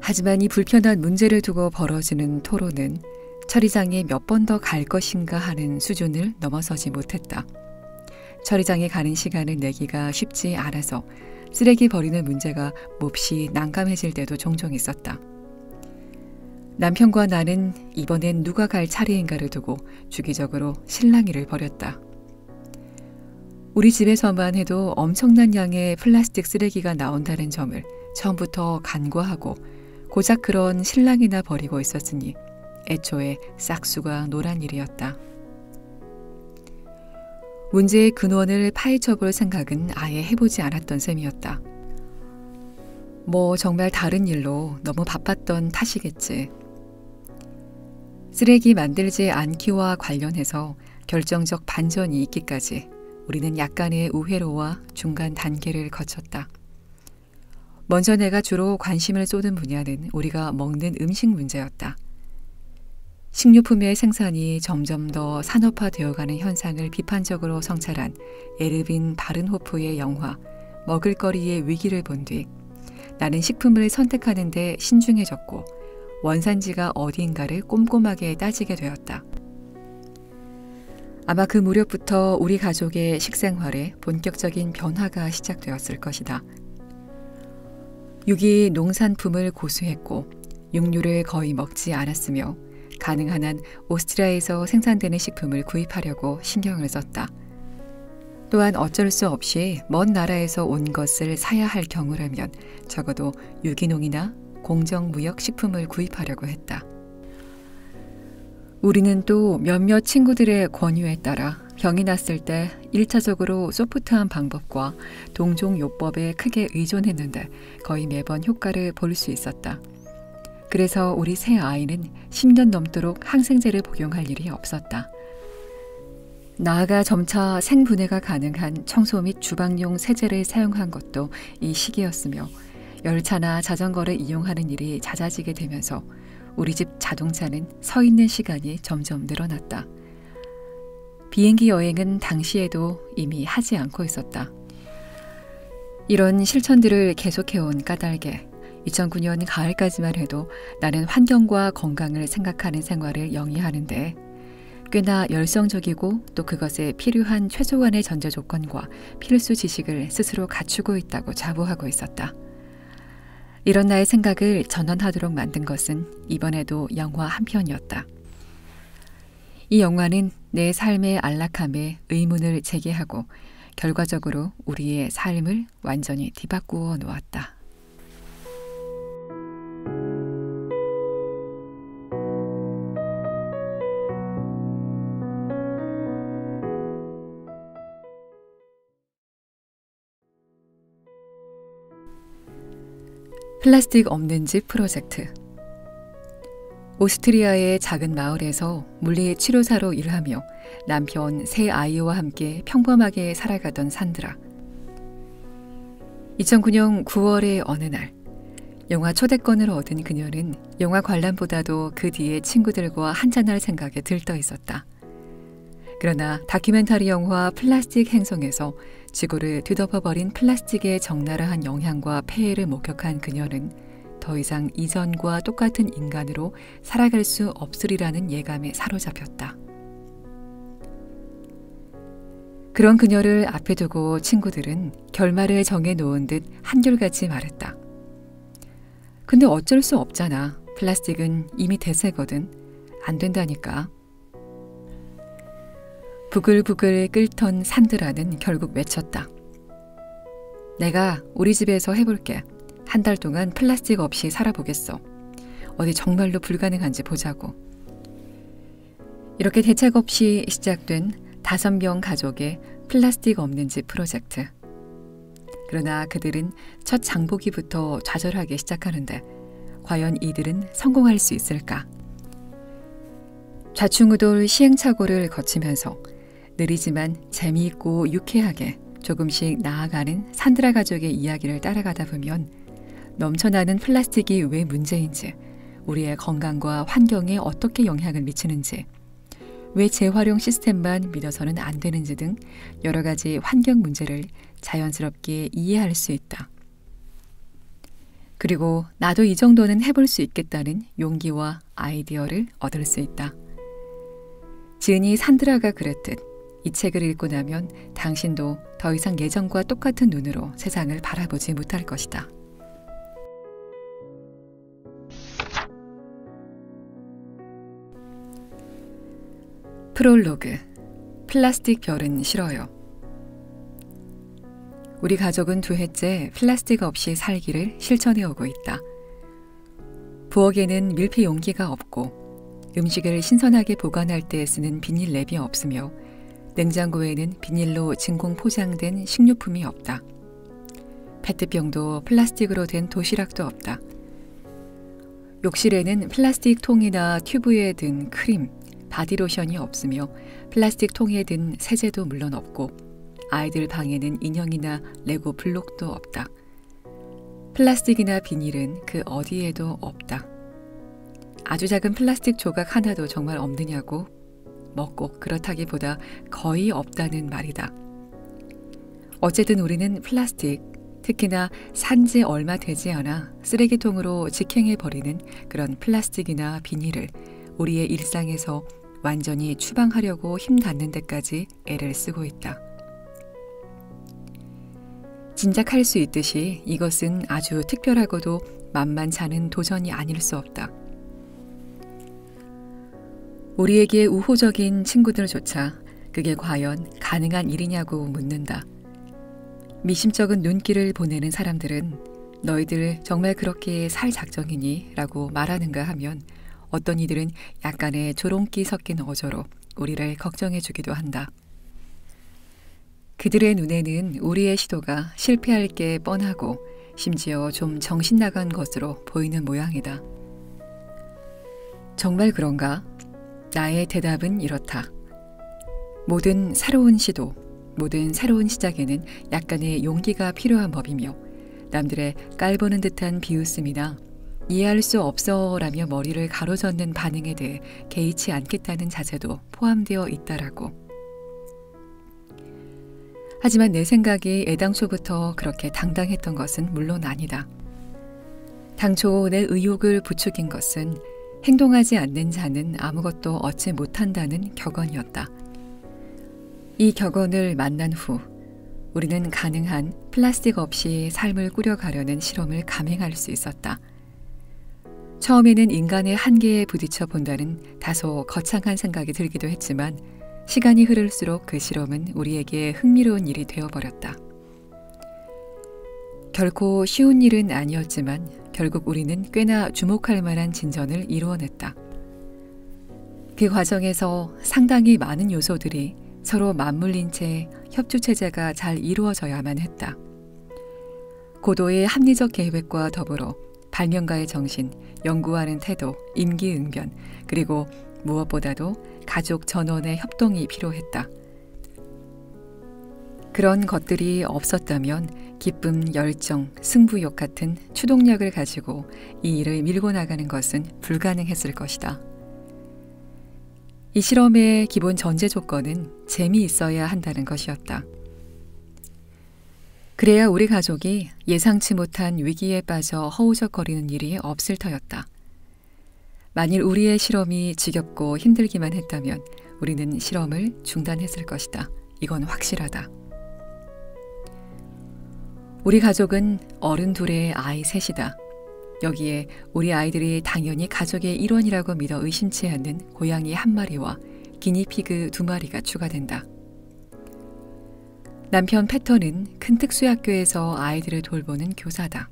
하지만 이 불편한 문제를 두고 벌어지는 토론은 처리장에 몇 번 더 갈 것인가 하는 수준을 넘어서지 못했다. 처리장에 가는 시간을 내기가 쉽지 않아서 쓰레기 버리는 문제가 몹시 난감해질 때도 종종 있었다. 남편과 나는 이번엔 누가 갈 차례인가를 두고 주기적으로 실랑이를 벌였다. 우리 집에서만 해도 엄청난 양의 플라스틱 쓰레기가 나온다는 점을 처음부터 간과하고 고작 그런 실랑이나 벌이고 있었으니 애초에 싹수가 노란 일이었다. 문제의 근원을 파헤쳐볼 생각은 아예 해보지 않았던 셈이었다. 뭐 정말 다른 일로 너무 바빴던 탓이겠지. 쓰레기 만들지 않기와 관련해서 결정적 반전이 있기까지 우리는 약간의 우회로와 중간 단계를 거쳤다. 먼저 내가 주로 관심을 쏟은 분야는 우리가 먹는 음식 문제였다. 식료품의 생산이 점점 더 산업화되어가는 현상을 비판적으로 성찰한 에르빈 바른호프의 영화 먹을거리의 위기를 본 뒤 나는 식품을 선택하는 데 신중해졌고 원산지가 어디인가를 꼼꼼하게 따지게 되었다. 아마 그 무렵부터 우리 가족의 식생활에 본격적인 변화가 시작되었을 것이다. 유기 농산품을 고수했고 육류를 거의 먹지 않았으며 가능한 한 오스트리아에서 생산되는 식품을 구입하려고 신경을 썼다. 또한 어쩔 수 없이 먼 나라에서 온 것을 사야 할 경우라면 적어도 유기농이나 공정무역식품을 구입하려고 했다. 우리는 또 몇몇 친구들의 권유에 따라 병이 났을 때 1차적으로 소프트한 방법과 동종요법에 크게 의존했는데 거의 매번 효과를 볼 수 있었다. 그래서 우리 새 아이는 10년 넘도록 항생제를 복용할 일이 없었다. 나아가 점차 생분해가 가능한 청소 및 주방용 세제를 사용한 것도 이 시기였으며 열차나 자전거를 이용하는 일이 잦아지게 되면서 우리 집 자동차는 서 있는 시간이 점점 늘어났다. 비행기 여행은 당시에도 이미 하지 않고 있었다. 이런 실천들을 계속해온 까닭에 2009년 가을까지만 해도 나는 환경과 건강을 생각하는 생활을 영위하는데 꽤나 열성적이고 또 그것에 필요한 최소한의 전제 조건과 필수 지식을 스스로 갖추고 있다고 자부하고 있었다. 이런 나의 생각을 전환하도록 만든 것은 이번에도 영화 한 편이었다. 이 영화는 내 삶의 안락함에 의문을 제기하고 결과적으로 우리의 삶을 완전히 뒤바꾸어 놓았다. 플라스틱 없는 집 프로젝트. 오스트리아의 작은 마을에서 물리 치료사로 일하며 남편 세 아이와 함께 평범하게 살아가던 산드라. 2009년 9월의 어느 날 영화 초대권을 얻은 그녀는 영화 관람보다도 그 뒤에 친구들과 한잔할 생각에 들떠 있었다. 그러나 다큐멘터리 영화 플라스틱 행성에서 지구를 뒤덮어버린 플라스틱의 적나라한 영향과 폐해를 목격한 그녀는 더 이상 이전과 똑같은 인간으로 살아갈 수 없으리라는 예감에 사로잡혔다. 그런 그녀를 앞에 두고 친구들은 결말을 정해놓은 듯 한결같이 말했다. 근데 어쩔 수 없잖아. 플라스틱은 이미 대세거든. 안 된다니까. 부글부글 끓던 산드라는 결국 외쳤다. 내가 우리 집에서 해볼게. 한 달 동안 플라스틱 없이 살아보겠어. 어디 정말로 불가능한지 보자고. 이렇게 대책 없이 시작된 5명 가족의 플라스틱 없는 집 프로젝트. 그러나 그들은 첫 장보기부터 좌절하기 시작하는데 과연 이들은 성공할 수 있을까? 좌충우돌 시행착오를 거치면서 느리지만 재미있고 유쾌하게 조금씩 나아가는 산드라 가족의 이야기를 따라가다 보면 넘쳐나는 플라스틱이 왜 문제인지, 우리의 건강과 환경에 어떻게 영향을 미치는지, 왜 재활용 시스템만 믿어서는 안 되는지 등 여러 가지 환경 문제를 자연스럽게 이해할 수 있다. 그리고 나도 이 정도는 해볼 수 있겠다는 용기와 아이디어를 얻을 수 있다. 지은이 산드라가 그랬듯 이 책을 읽고 나면 당신도 더 이상 예전과 똑같은 눈으로 세상을 바라보지 못할 것이다. 프롤로그. 플라스틱 별은 싫어요. 우리 가족은 2해째 플라스틱 없이 살기를 실천해오고 있다. 부엌에는 밀폐 용기가 없고 음식을 신선하게 보관할 때 쓰는 비닐랩이 없으며 냉장고에는 비닐로 진공 포장된 식료품이 없다. 페트병도 플라스틱으로 된 도시락도 없다. 욕실에는 플라스틱 통이나 튜브에 든 크림, 바디로션이 없으며 플라스틱 통에 든 세제도 물론 없고 아이들 방에는 인형이나 레고 블록도 없다. 플라스틱이나 비닐은 그 어디에도 없다. 아주 작은 플라스틱 조각 하나도 정말 없느냐고? 꼭 그렇다기보다 거의 없다는 말이다. 어쨌든 우리는 플라스틱, 특히나 산지 얼마 되지 않아 쓰레기통으로 직행해버리는 그런 플라스틱이나 비닐을 우리의 일상에서 완전히 추방하려고 힘닿는 데까지 애를 쓰고 있다. 짐작할 수 있듯이 이것은 아주 특별하고도 만만찮은 도전이 아닐 수 없다. 우리에게 우호적인 친구들조차 그게 과연 가능한 일이냐고 묻는다. 미심쩍은 눈길을 보내는 사람들은 너희들 정말 그렇게 살 작정이니? 라고 말하는가 하면 어떤 이들은 약간의 조롱기 섞인 어조로 우리를 걱정해 주기도 한다. 그들의 눈에는 우리의 시도가 실패할 게 뻔하고 심지어 좀 정신 나간 것으로 보이는 모양이다. 정말 그런가? 나의 대답은 이렇다. 모든 새로운 시도, 모든 새로운 시작에는 약간의 용기가 필요한 법이며 남들의 깔보는 듯한 비웃음이나 이해할 수 없어라며 머리를 가로젓는 반응에 대해 개의치 않겠다는 자세도 포함되어 있다라고. 하지만 내 생각이 애당초부터 그렇게 당당했던 것은 물론 아니다. 당초 내 의욕을 부추긴 것은 행동하지 않는 자는 아무것도 얻지 못한다는 격언이었다. 이 격언을 만난 후 우리는 가능한 플라스틱 없이 삶을 꾸려가려는 실험을 감행할 수 있었다. 처음에는 인간의 한계에 부딪혀 본다는 다소 거창한 생각이 들기도 했지만 시간이 흐를수록 그 실험은 우리에게 흥미로운 일이 되어버렸다. 결코 쉬운 일은 아니었지만 결국 우리는 꽤나 주목할 만한 진전을 이루어냈다. 그 과정에서 상당히 많은 요소들이 서로 맞물린 채 협조체제가 잘 이루어져야만 했다. 고도의 합리적 계획과 더불어 발명가의 정신, 연구하는 태도, 임기응변, 그리고 무엇보다도 가족 전원의 협동이 필요했다. 그런 것들이 없었다면 기쁨, 열정, 승부욕 같은 추동력을 가지고 이 일을 밀고 나가는 것은 불가능했을 것이다. 이 실험의 기본 전제 조건은 재미있어야 한다는 것이었다. 그래야 우리 가족이 예상치 못한 위기에 빠져 허우적거리는 일이 없을 터였다. 만일 우리의 실험이 지겹고 힘들기만 했다면 우리는 실험을 중단했을 것이다. 이건 확실하다. 우리 가족은 어른 둘에 아이 셋이다. 여기에 우리 아이들이 당연히 가족의 일원이라고 믿어 의심치 않는 고양이 한 마리와 기니피그 2마리가 추가된다. 남편 패턴은 큰 특수학교에서 아이들을 돌보는 교사다.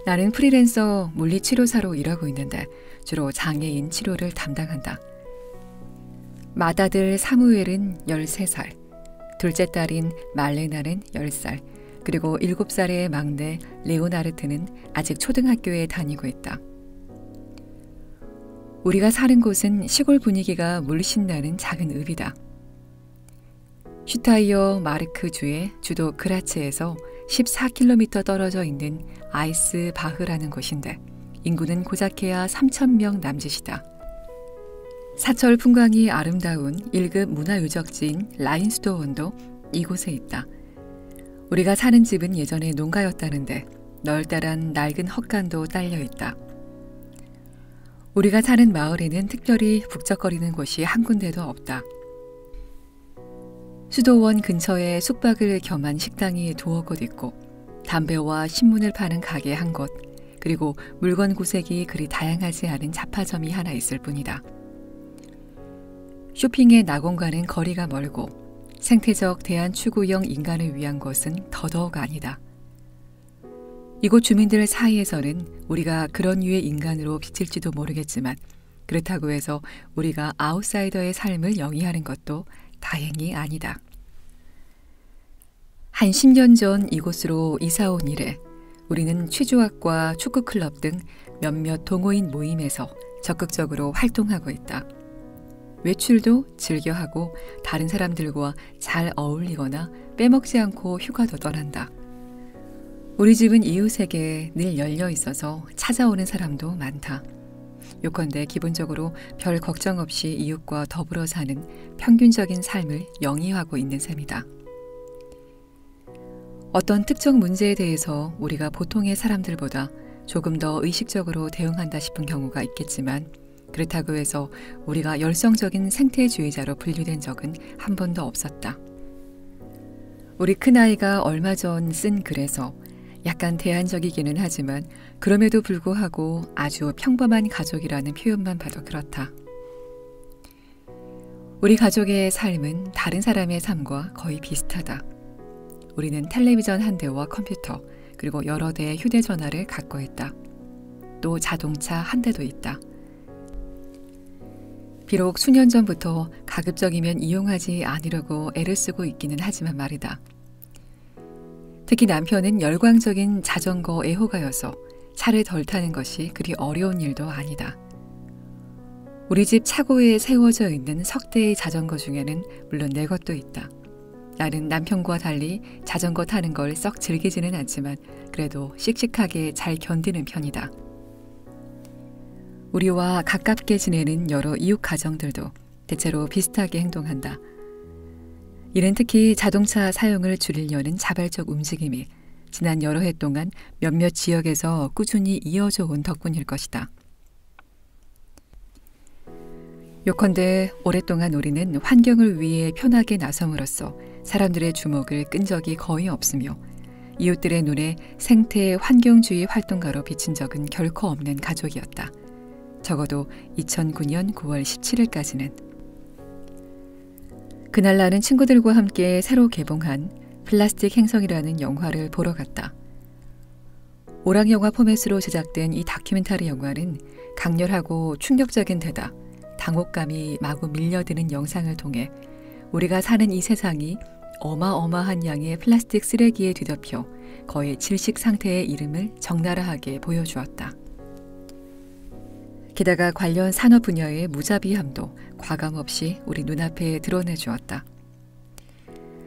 나는 프리랜서 물리치료사로 일하고 있는데 주로 장애인 치료를 담당한다. 맏아들 사무엘은 13살, 둘째 딸인 말레나는 10살, 그리고 7살의 막내 레오나르트는 아직 초등학교에 다니고 있다. 우리가 사는 곳은 시골 분위기가 물씬 나는 작은 읍이다. 슈타이어 마르크주의 주도 그라츠에서 14km 떨어져 있는 아이스바흐라는 곳인데 인구는 고작해야 3,000명 남짓이다. 사철 풍광이 아름다운 1급 문화유적지인 라인스도원도 이곳에 있다. 우리가 사는 집은 예전에 농가였다는데 널따란 낡은 헛간도 딸려 있다. 우리가 사는 마을에는 특별히 북적거리는 곳이 한 군데도 없다. 수도원 근처에 숙박을 겸한 식당이 두어 곳 있고 담배와 신문을 파는 가게 한 곳, 그리고 물건 구색이 그리 다양하지 않은 잡화점이 하나 있을 뿐이다. 쇼핑의 낙원과는 거리가 멀고 생태적 대한추구형 인간을 위한 것은 더더욱 아니다. 이곳 주민들 사이에서는 우리가 그런 류의 인간으로 비칠지도 모르겠지만 그렇다고 해서 우리가 아웃사이더의 삶을 영위하는 것도 다행히 아니다. 한 10년 전 이곳으로 이사 온 이래 우리는 취조학과 축구클럽 등 몇몇 동호인 모임에서 적극적으로 활동하고 있다. 외출도 즐겨하고 다른 사람들과 잘 어울리거나 빼먹지 않고 휴가도 떠난다. 우리 집은 이웃에게 늘 열려 있어서 찾아오는 사람도 많다. 요컨대 기본적으로 별 걱정 없이 이웃과 더불어 사는 평균적인 삶을 영위하고 있는 셈이다. 어떤 특정 문제에 대해서 우리가 보통의 사람들보다 조금 더 의식적으로 대응한다 싶은 경우가 있겠지만 그렇다고 해서 우리가 열성적인 생태주의자로 분류된 적은 한 번도 없었다. 우리 큰아이가 얼마 전 쓴 글에서 약간 대안적이기는 하지만 그럼에도 불구하고 아주 평범한 가족이라는 표현만 봐도 그렇다. 우리 가족의 삶은 다른 사람의 삶과 거의 비슷하다. 우리는 텔레비전 한 대와 컴퓨터, 그리고 여러 대의 휴대전화를 갖고 있다. 또 자동차 한 대도 있다. 비록 수년 전부터 가급적이면 이용하지 않으려고 애를 쓰고 있기는 하지만 말이다. 특히 남편은 열광적인 자전거 애호가여서 차를 덜 타는 것이 그리 어려운 일도 아니다. 우리 집 차고에 세워져 있는 석 대의 자전거 중에는 물론 내 것도 있다. 나는 남편과 달리 자전거 타는 걸 썩 즐기지는 않지만 그래도 씩씩하게 잘 견디는 편이다. 우리와 가깝게 지내는 여러 이웃 가정들도 대체로 비슷하게 행동한다. 이는 특히 자동차 사용을 줄이려는 자발적 움직임이 지난 여러 해 동안 몇몇 지역에서 꾸준히 이어져 온 덕분일 것이다. 요컨대 오랫동안 우리는 환경을 위해 편하게 나섬으로써 사람들의 주목을 끈 적이 거의 없으며 이웃들의 눈에 생태 환경주의 활동가로 비친 적은 결코 없는 가족이었다. 적어도 2009년 9월 17일까지는. 그날 나는 친구들과 함께 새로 개봉한 플라스틱 행성이라는 영화를 보러 갔다. 오락 영화 포맷으로 제작된 이 다큐멘터리 영화는 강렬하고 충격적인 데다 당혹감이 마구 밀려드는 영상을 통해 우리가 사는 이 세상이 어마어마한 양의 플라스틱 쓰레기에 뒤덮여 거의 질식 상태의 이름을 적나라하게 보여주었다. 게다가 관련 산업 분야의 무자비함도 과감없이 우리 눈앞에 드러내주었다.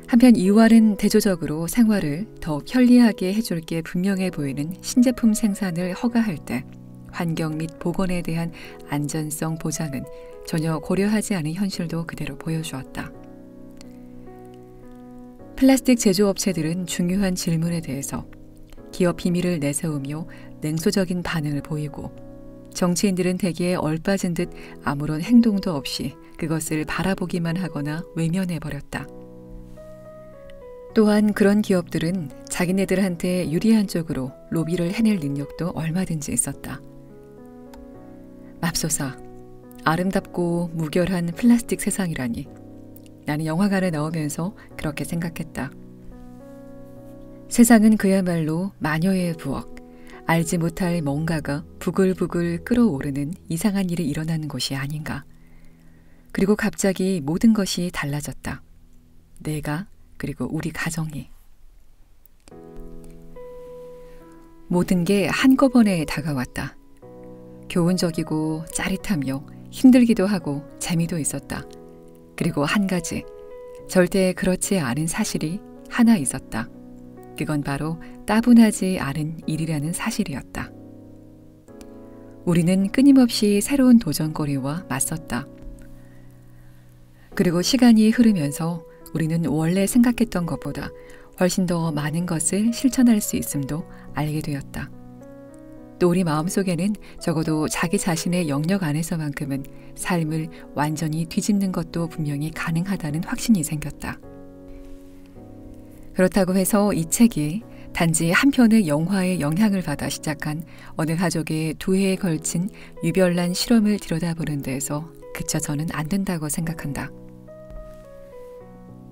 한편 이와는 대조적으로 생활을 더욱 편리하게 해줄 게 분명해 보이는 신제품 생산을 허가할 때 환경 및 보건에 대한 안전성 보장은 전혀 고려하지 않은 현실도 그대로 보여주었다. 플라스틱 제조업체들은 중요한 질문에 대해서 기업 비밀을 내세우며 냉소적인 반응을 보이고 정치인들은 대개 얼빠진 듯 아무런 행동도 없이 그것을 바라보기만 하거나 외면해버렸다. 또한 그런 기업들은 자기네들한테 유리한 쪽으로 로비를 해낼 능력도 얼마든지 있었다. 맙소사, 아름답고 무결한 플라스틱 세상이라니. 나는 영화관에 나오면서 그렇게 생각했다. 세상은 그야말로 마녀의 부엌, 알지 못할 뭔가가 부글부글 끓어오르는 이상한 일이 일어나는 곳이 아닌가. 그리고 갑자기 모든 것이 달라졌다. 내가, 그리고 우리 가정이. 모든 게 한꺼번에 다가왔다. 교훈적이고 짜릿하며 힘들기도 하고 재미도 있었다. 그리고 한 가지, 절대 그렇지 않은 사실이 하나 있었다. 그건 바로 따분하지 않은 일이라는 사실이었다. 우리는 끊임없이 새로운 도전거리와 맞섰다. 그리고 시간이 흐르면서 우리는 원래 생각했던 것보다 훨씬 더 많은 것을 실천할 수 있음도 알게 되었다. 또 우리 마음속에는 적어도 자기 자신의 영역 안에서만큼은 삶을 완전히 뒤집는 것도 분명히 가능하다는 확신이 생겼다. 그렇다고 해서 이 책이 단지 한 편의 영화의 영향을 받아 시작한 어느 가족의 2해에 걸친 유별난 실험을 들여다보는 데에서 그쳐서는 안 된다고 생각한다.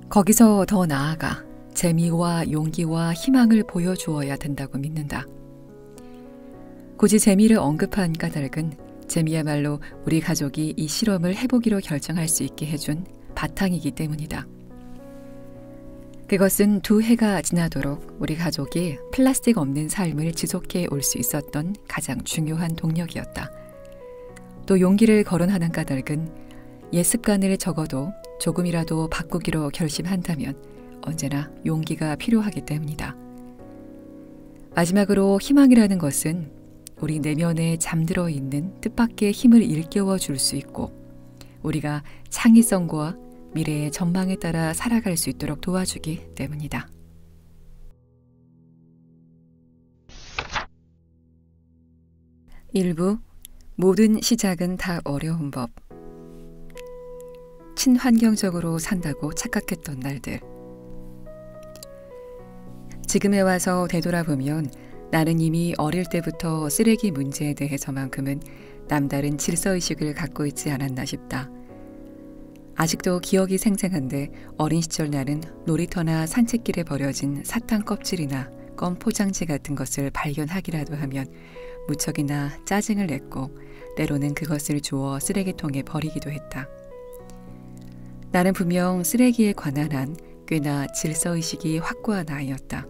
거기서 더 나아가 재미와 용기와 희망을 보여주어야 된다고 믿는다. 굳이 재미를 언급한 까닭은 재미야말로 우리 가족이 이 실험을 해보기로 결정할 수 있게 해준 바탕이기 때문이다. 그것은 2해가 지나도록 우리 가족이 플라스틱 없는 삶을 지속해 올 수 있었던 가장 중요한 동력이었다. 또 용기를 거론하는 까닭은 옛 습관을 적어도 조금이라도 바꾸기로 결심한다면 언제나 용기가 필요하기 때문이다. 마지막으로 희망이라는 것은 우리 내면에 잠들어 있는 뜻밖의 힘을 일깨워 줄 수 있고 우리가 창의성과 미래의 전망에 따라 살아갈 수 있도록 도와주기 때문이다. 일부 모든 시작은 다 어려운 법. 친환경적으로 산다고 착각했던 날들. 지금에 와서 되돌아보면 나는 이미 어릴 때부터 쓰레기 문제에 대해서만큼은 남다른 질서의식을 갖고 있지 않았나 싶다. 아직도 기억이 생생한데 어린 시절 나는 놀이터나 산책길에 버려진 사탕 껍질이나 껌 포장지 같은 것을 발견하기라도 하면 무척이나 짜증을 냈고 때로는 그것을 주워 쓰레기통에 버리기도 했다. 나는 분명 쓰레기에 관한 한 꽤나 질서의식이 확고한 아이였다.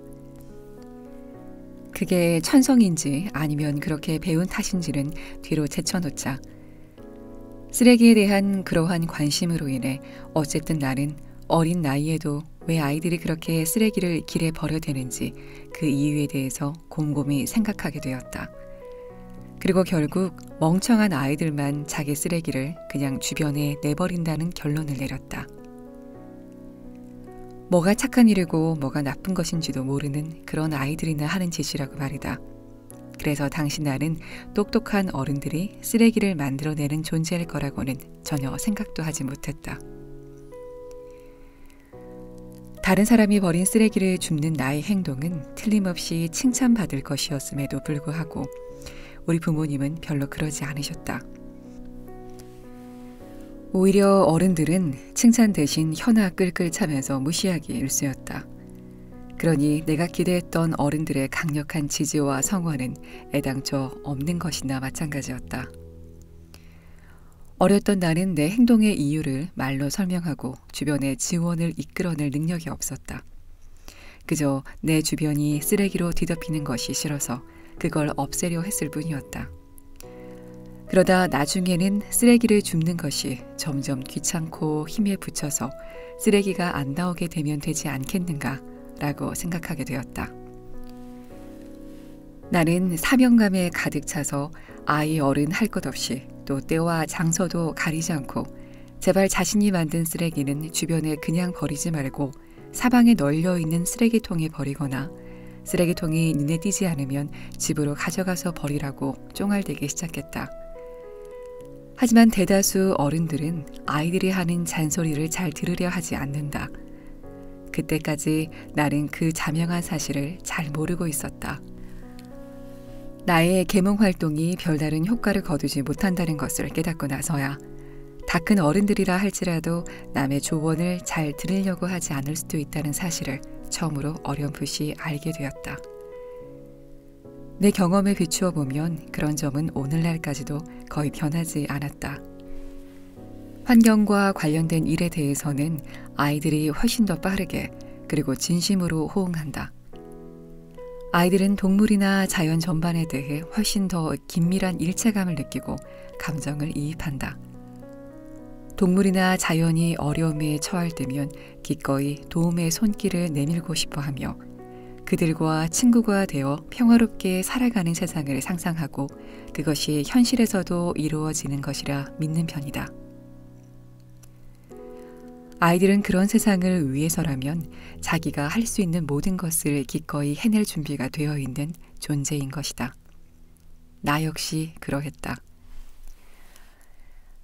그게 천성인지 아니면 그렇게 배운 탓인지는 뒤로 제쳐놓자. 쓰레기에 대한 그러한 관심으로 인해 어쨌든 나는 어린 나이에도 왜 아이들이 그렇게 쓰레기를 길에 버려대는지 그 이유에 대해서 곰곰이 생각하게 되었다. 그리고 결국 멍청한 아이들만 자기 쓰레기를 그냥 주변에 내버린다는 결론을 내렸다. 뭐가 착한 일이고 뭐가 나쁜 것인지도 모르는 그런 아이들이나 하는 짓이라고 말이다. 그래서 당시 나는 똑똑한 어른들이 쓰레기를 만들어내는 존재일 거라고는 전혀 생각도 하지 못했다. 다른 사람이 버린 쓰레기를 줍는 나의 행동은 틀림없이 칭찬받을 것이었음에도 불구하고 우리 부모님은 별로 그러지 않으셨다. 오히려 어른들은 칭찬 대신 혀나 끌끌 차면서 무시하기 일쑤였다. 그러니 내가 기대했던 어른들의 강력한 지지와 성원은 애당초 없는 것이나 마찬가지였다. 어렸던 나는 내 행동의 이유를 말로 설명하고 주변의 지원을 이끌어낼 능력이 없었다. 그저 내 주변이 쓰레기로 뒤덮이는 것이 싫어서 그걸 없애려 했을 뿐이었다. 그러다 나중에는 쓰레기를 줍는 것이 점점 귀찮고 힘에 부쳐서 쓰레기가 안 나오게 되면 되지 않겠는가 라고 생각하게 되었다. 나는 사명감에 가득 차서 아이 어른 할 것 없이 또 때와 장소도 가리지 않고 제발 자신이 만든 쓰레기는 주변에 그냥 버리지 말고 사방에 널려 있는 쓰레기통에 버리거나 쓰레기통이 눈에 띄지 않으면 집으로 가져가서 버리라고 쫑알대기 시작했다. 하지만 대다수 어른들은 아이들이 하는 잔소리를 잘 들으려 하지 않는다. 그때까지 나는 그 자명한 사실을 잘 모르고 있었다. 나의 계몽 활동이 별다른 효과를 거두지 못한다는 것을 깨닫고 나서야 다 큰 어른들이라 할지라도 남의 조언을 잘 들으려고 하지 않을 수도 있다는 사실을 처음으로 어렴풋이 알게 되었다. 내 경험에 비추어 보면 그런 점은 오늘날까지도 거의 변하지 않았다. 환경과 관련된 일에 대해서는 아이들이 훨씬 더 빠르게 그리고 진심으로 호응한다. 아이들은 동물이나 자연 전반에 대해 훨씬 더 긴밀한 일체감을 느끼고 감정을 이입한다. 동물이나 자연이 어려움에 처할 때면 기꺼이 도움의 손길을 내밀고 싶어 하며 그들과 친구가 되어 평화롭게 살아가는 세상을 상상하고 그것이 현실에서도 이루어지는 것이라 믿는 편이다. 아이들은 그런 세상을 위해서라면 자기가 할 수 있는 모든 것을 기꺼이 해낼 준비가 되어 있는 존재인 것이다. 나 역시 그러했다.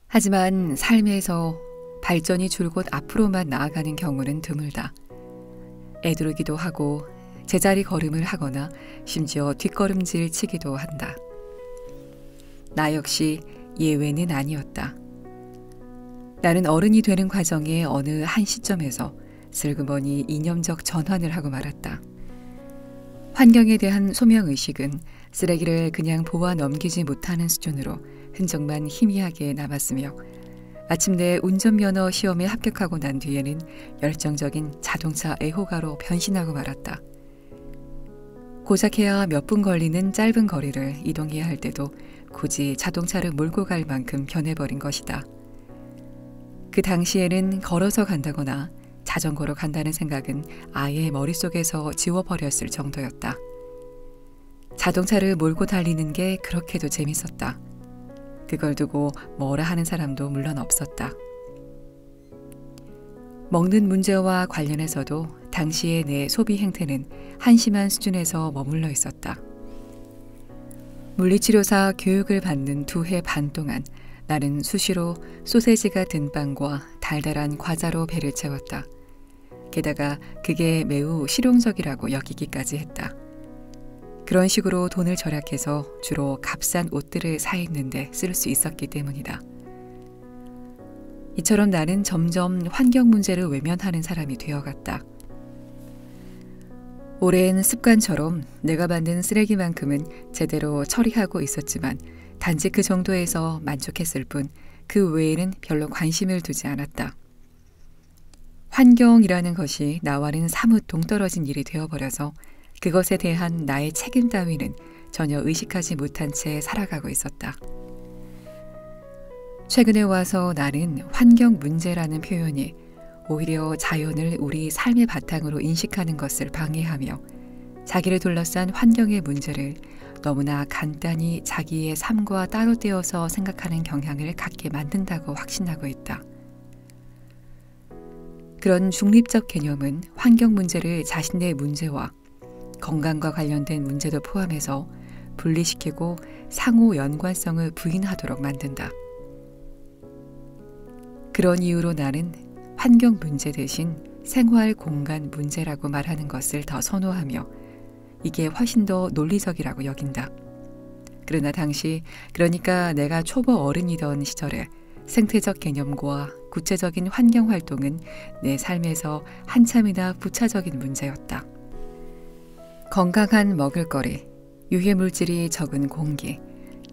하지만 삶에서 발전이 줄곧 앞으로만 나아가는 경우는 드물다. 애두르기도 하고 제자리 걸음을 하거나 심지어 뒷걸음질 치기도 한다. 나 역시 예외는 아니었다. 나는 어른이 되는 과정의 어느 한 시점에서 슬그머니 이념적 전환을 하고 말았다. 환경에 대한 소명의식은 쓰레기를 그냥 보아 넘기지 못하는 수준으로 흔적만 희미하게 남았으며 마침내 운전면허 시험에 합격하고 난 뒤에는 열정적인 자동차 애호가로 변신하고 말았다. 고작해야 몇 분 걸리는 짧은 거리를 이동해야 할 때도 굳이 자동차를 몰고 갈 만큼 변해버린 것이다. 그 당시에는 걸어서 간다거나 자전거로 간다는 생각은 아예 머릿속에서 지워버렸을 정도였다. 자동차를 몰고 달리는 게 그렇게도 재밌었다. 그걸 두고 뭐라 하는 사람도 물론 없었다. 먹는 문제와 관련해서도 당시의 내 소비 행태는 한심한 수준에서 머물러 있었다. 물리치료사 교육을 받는 2해 반 동안 나는 수시로 소세지가 든 빵과 달달한 과자로 배를 채웠다. 게다가 그게 매우 실용적이라고 여기기까지 했다. 그런 식으로 돈을 절약해서 주로 값싼 옷들을 사 입는데 쓸 수 있었기 때문이다. 이처럼 나는 점점 환경 문제를 외면하는 사람이 되어갔다. 오랜 습관처럼 내가 만든 쓰레기만큼은 제대로 처리하고 있었지만 단지 그 정도에서 만족했을 뿐 그 외에는 별로 관심을 두지 않았다. 환경이라는 것이 나와는 사뭇 동떨어진 일이 되어버려서 그것에 대한 나의 책임 따위는 전혀 의식하지 못한 채 살아가고 있었다. 최근에 와서 나는 환경 문제라는 표현이 오히려 자연을 우리 삶의 바탕으로 인식하는 것을 방해하며 자기를 둘러싼 환경의 문제를 너무나 간단히 자기의 삶과 따로 떼어서 생각하는 경향을 갖게 만든다고 확신하고 있다. 그런 중립적 개념은 환경 문제를 자신의 문제와 건강과 관련된 문제도 포함해서 분리시키고 상호 연관성을 부인하도록 만든다. 그런 이유로 나는 환경 문제 대신 생활 공간 문제라고 말하는 것을 더 선호하며 이게 훨씬 더 논리적이라고 여긴다. 그러나 당시, 그러니까 내가 초보 어른이던 시절에 생태적 개념과 구체적인 환경 활동은 내 삶에서 한참이나 부차적인 문제였다. 건강한 먹을거리, 유해물질이 적은 공기,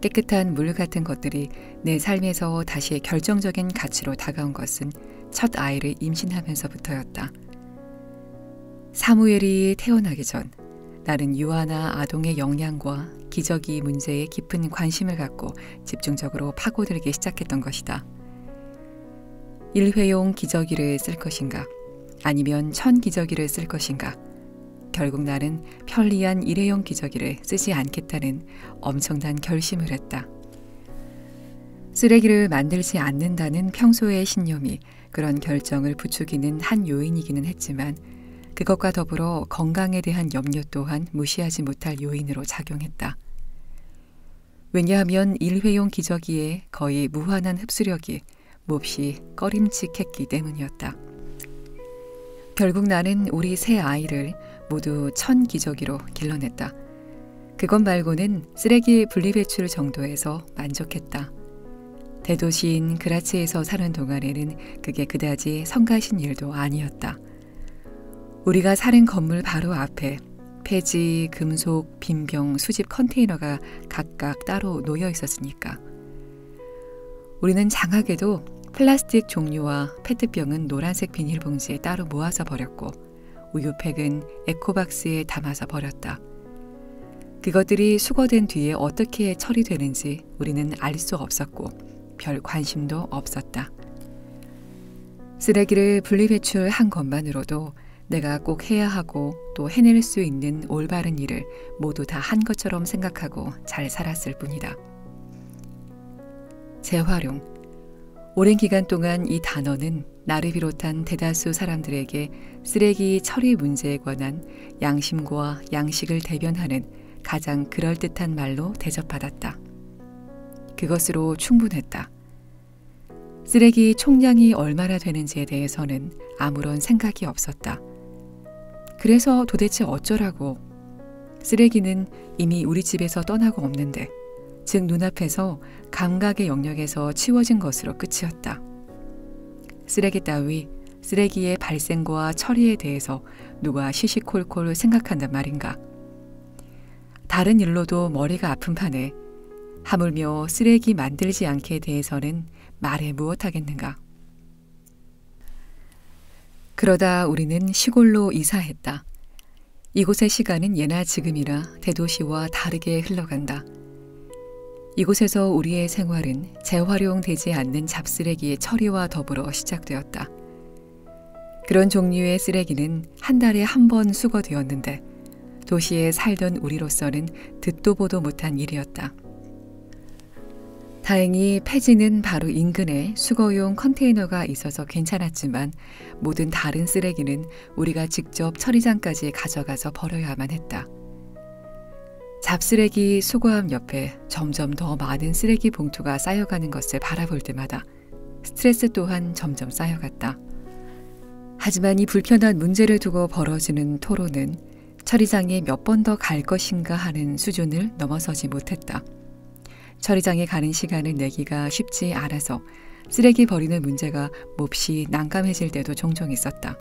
깨끗한 물 같은 것들이 내 삶에서 다시 결정적인 가치로 다가온 것은 첫 아이를 임신하면서부터였다. 사무엘이 태어나기 전 나는 유아나 아동의 영양과 기저귀 문제에 깊은 관심을 갖고 집중적으로 파고들기 시작했던 것이다. 일회용 기저귀를 쓸 것인가? 아니면 천기저귀를 쓸 것인가? 결국 나는 편리한 일회용 기저귀를 쓰지 않겠다는 엄청난 결심을 했다. 쓰레기를 만들지 않는다는 평소의 신념이 그런 결정을 부추기는 한 요인이기는 했지만 그것과 더불어 건강에 대한 염려 또한 무시하지 못할 요인으로 작용했다. 왜냐하면 일회용 기저귀에 거의 무한한 흡수력이 몹시 꺼림칙했기 때문이었다. 결국 나는 우리 세 아이를 모두 천기저귀로 길러냈다. 그것 말고는 쓰레기 분리배출 정도에서 만족했다. 대도시인 그라치에서 사는 동안에는 그게 그다지 성가신 일도 아니었다. 우리가 사는 건물 바로 앞에 폐지, 금속, 빈병, 수집 컨테이너가 각각 따로 놓여 있었으니까. 우리는 장하게도 플라스틱 종류와 페트병은 노란색 비닐봉지에 따로 모아서 버렸고 우유팩은 에코박스에 담아서 버렸다. 그것들이 수거된 뒤에 어떻게 처리되는지 우리는 알 수 없었고 별 관심도 없었다. 쓰레기를 분리배출한 것만으로도 내가 꼭 해야 하고 또 해낼 수 있는 올바른 일을 모두 다 한 것처럼 생각하고 잘 살았을 뿐이다. 재활용. 오랜 기간 동안 이 단어는 나를 비롯한 대다수 사람들에게 쓰레기 처리 문제에 관한 양심과 양식을 대변하는 가장 그럴듯한 말로 대접받았다. 그것으로 충분했다. 쓰레기 총량이 얼마나 되는지에 대해서는 아무런 생각이 없었다. 그래서 도대체 어쩌라고. 쓰레기는 이미 우리 집에서 떠나고 없는데, 즉 눈앞에서 감각의 영역에서 치워진 것으로 끝이었다. 쓰레기 따위, 쓰레기의 발생과 처리에 대해서 누가 시시콜콜 생각한단 말인가. 다른 일로도 머리가 아픈 판에 하물며 쓰레기 만들지 않게 대해서는 말해 무엇하겠는가. 그러다 우리는 시골로 이사했다. 이곳의 시간은 예나 지금이나 대도시와 다르게 흘러간다. 이곳에서 우리의 생활은 재활용되지 않는 잡쓰레기의 처리와 더불어 시작되었다. 그런 종류의 쓰레기는 한 달에 한 번 수거되었는데 도시에 살던 우리로서는 듣도 보도 못한 일이었다. 다행히 폐지는 바로 인근에 수거용 컨테이너가 있어서 괜찮았지만 모든 다른 쓰레기는 우리가 직접 처리장까지 가져가서 버려야만 했다. 잡쓰레기 수거함 옆에 점점 더 많은 쓰레기 봉투가 쌓여가는 것을 바라볼 때마다 스트레스 또한 점점 쌓여갔다. 하지만 이 불편한 문제를 두고 벌어지는 토론은 처리장에 몇 번 더 갈 것인가 하는 수준을 넘어서지 못했다. 처리장에 가는 시간을 내기가 쉽지 않아서 쓰레기 버리는 문제가 몹시 난감해질 때도 종종 있었다.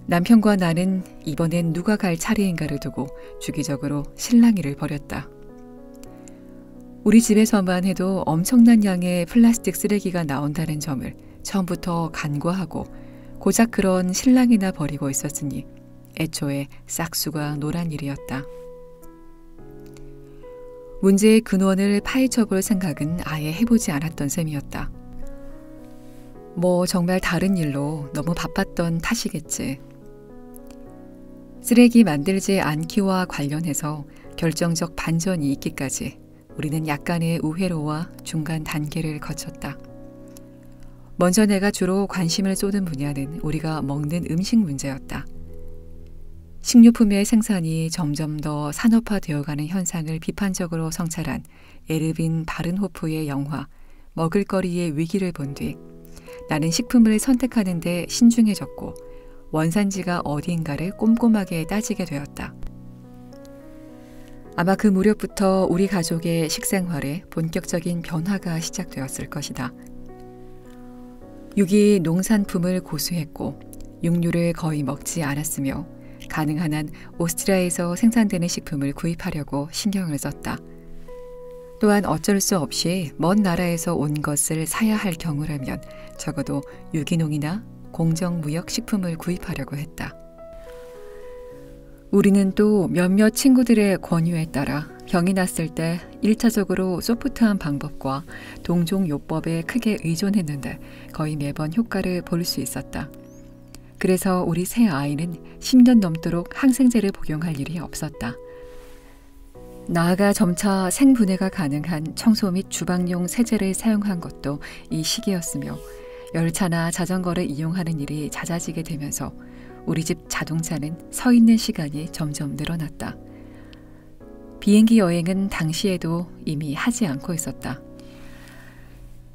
남편과 나는 이번엔 누가 갈 차례인가를 두고 주기적으로 실랑이를 벌였다. 우리 집에서만 해도 엄청난 양의 플라스틱 쓰레기가 나온다는 점을 처음부터 간과하고 고작 그런 실랑이나 벌이고 있었으니 애초에 싹수가 노란 일이었다. 문제의 근원을 파헤쳐볼 생각은 아예 해보지 않았던 셈이었다. 뭐 정말 다른 일로 너무 바빴던 탓이겠지. 쓰레기 만들지 않기와 관련해서 결정적 반전이 있기까지 우리는 약간의 우회로와 중간 단계를 거쳤다. 먼저 내가 주로 관심을 쏟은 분야는 우리가 먹는 음식 문제였다. 식료품의 생산이 점점 더 산업화되어가는 현상을 비판적으로 성찰한 에르빈 바른호프의 영화 먹을거리의 위기를 본 뒤 나는 식품을 선택하는 데 신중해졌고 원산지가 어디인가를 꼼꼼하게 따지게 되었다. 아마 그 무렵부터 우리 가족의 식생활에 본격적인 변화가 시작되었을 것이다. 유기 농산품을 고수했고 육류를 거의 먹지 않았으며 가능한 한 오스트리아에서 생산되는 식품을 구입하려고 신경을 썼다. 또한 어쩔 수 없이 먼 나라에서 온 것을 사야 할 경우라면 적어도 유기농이나 공정무역 식품을 구입하려고 했다. 우리는 또 몇몇 친구들의 권유에 따라 병이 났을 때 1차적으로 소프트한 방법과 동종요법에 크게 의존했는데 거의 매번 효과를 볼 수 있었다. 그래서 우리 새 아이는 10년 넘도록 항생제를 복용할 일이 없었다. 나아가 점차 생분해가 가능한 청소 및 주방용 세제를 사용한 것도 이 시기였으며 열차나 자전거를 이용하는 일이 잦아지게 되면서 우리 집 자동차는 서 있는 시간이 점점 늘어났다. 비행기 여행은 당시에도 이미 하지 않고 있었다.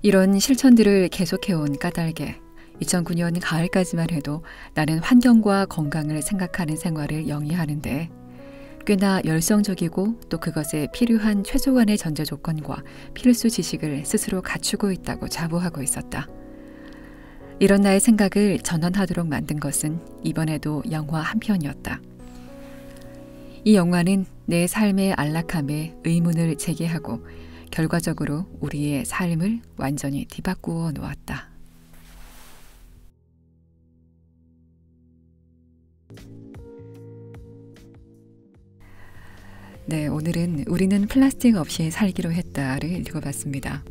이런 실천들을 계속해온 까닭에 2009년 가을까지만 해도 나는 환경과 건강을 생각하는 생활을 영위하는데 꽤나 열성적이고 또 그것에 필요한 최소한의 전제 조건과 필수 지식을 스스로 갖추고 있다고 자부하고 있었다. 이런 나의 생각을 전환하도록 만든 것은 이번에도 영화 한 편이었다. 이 영화는 내 삶의 안락함에 의문을 제기하고 결과적으로 우리의 삶을 완전히 뒤바꾸어 놓았다. 네, 오늘은 우리는 플라스틱 없이 살기로 했다를 읽어봤습니다.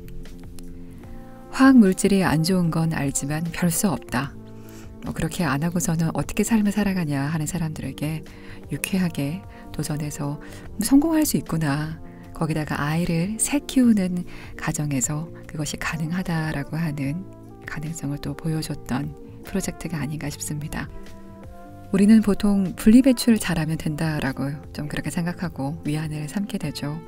화학 물질이 안 좋은 건 알지만 별 수 없다. 그렇게 안 하고서는 어떻게 삶을 살아가냐 하는 사람들에게 유쾌하게 도전해서 성공할 수 있구나. 거기다가 아이를 새 키우는 가정에서 그것이 가능하다라고 하는 가능성을 또 보여줬던 프로젝트가 아닌가 싶습니다. 우리는 보통 분리배출을 잘하면 된다라고 좀 그렇게 생각하고 위안을 삼게 되죠.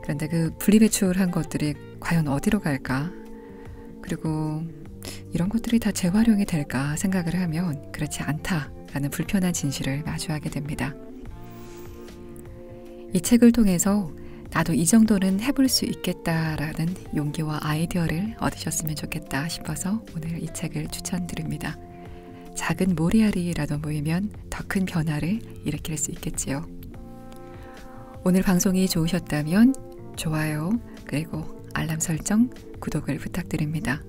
그런데 그 분리배출한 것들이 과연 어디로 갈까? 그리고 이런 것들이 다 재활용이 될까 생각을 하면 그렇지 않다라는 불편한 진실을 마주하게 됩니다. 이 책을 통해서 나도 이 정도는 해볼 수 있겠다라는 용기와 아이디어를 얻으셨으면 좋겠다 싶어서 오늘 이 책을 추천드립니다. 작은 모래알이라도 모이면 더 큰 변화를 일으킬 수 있겠지요. 오늘 방송이 좋으셨다면 좋아요, 그리고 알람 설정, 구독을 부탁드립니다.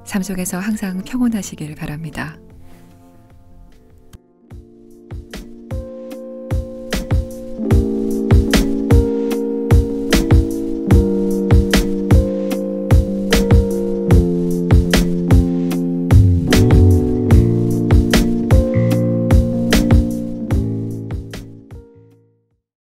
삶 속에서 항상 평온하시길 바랍니다.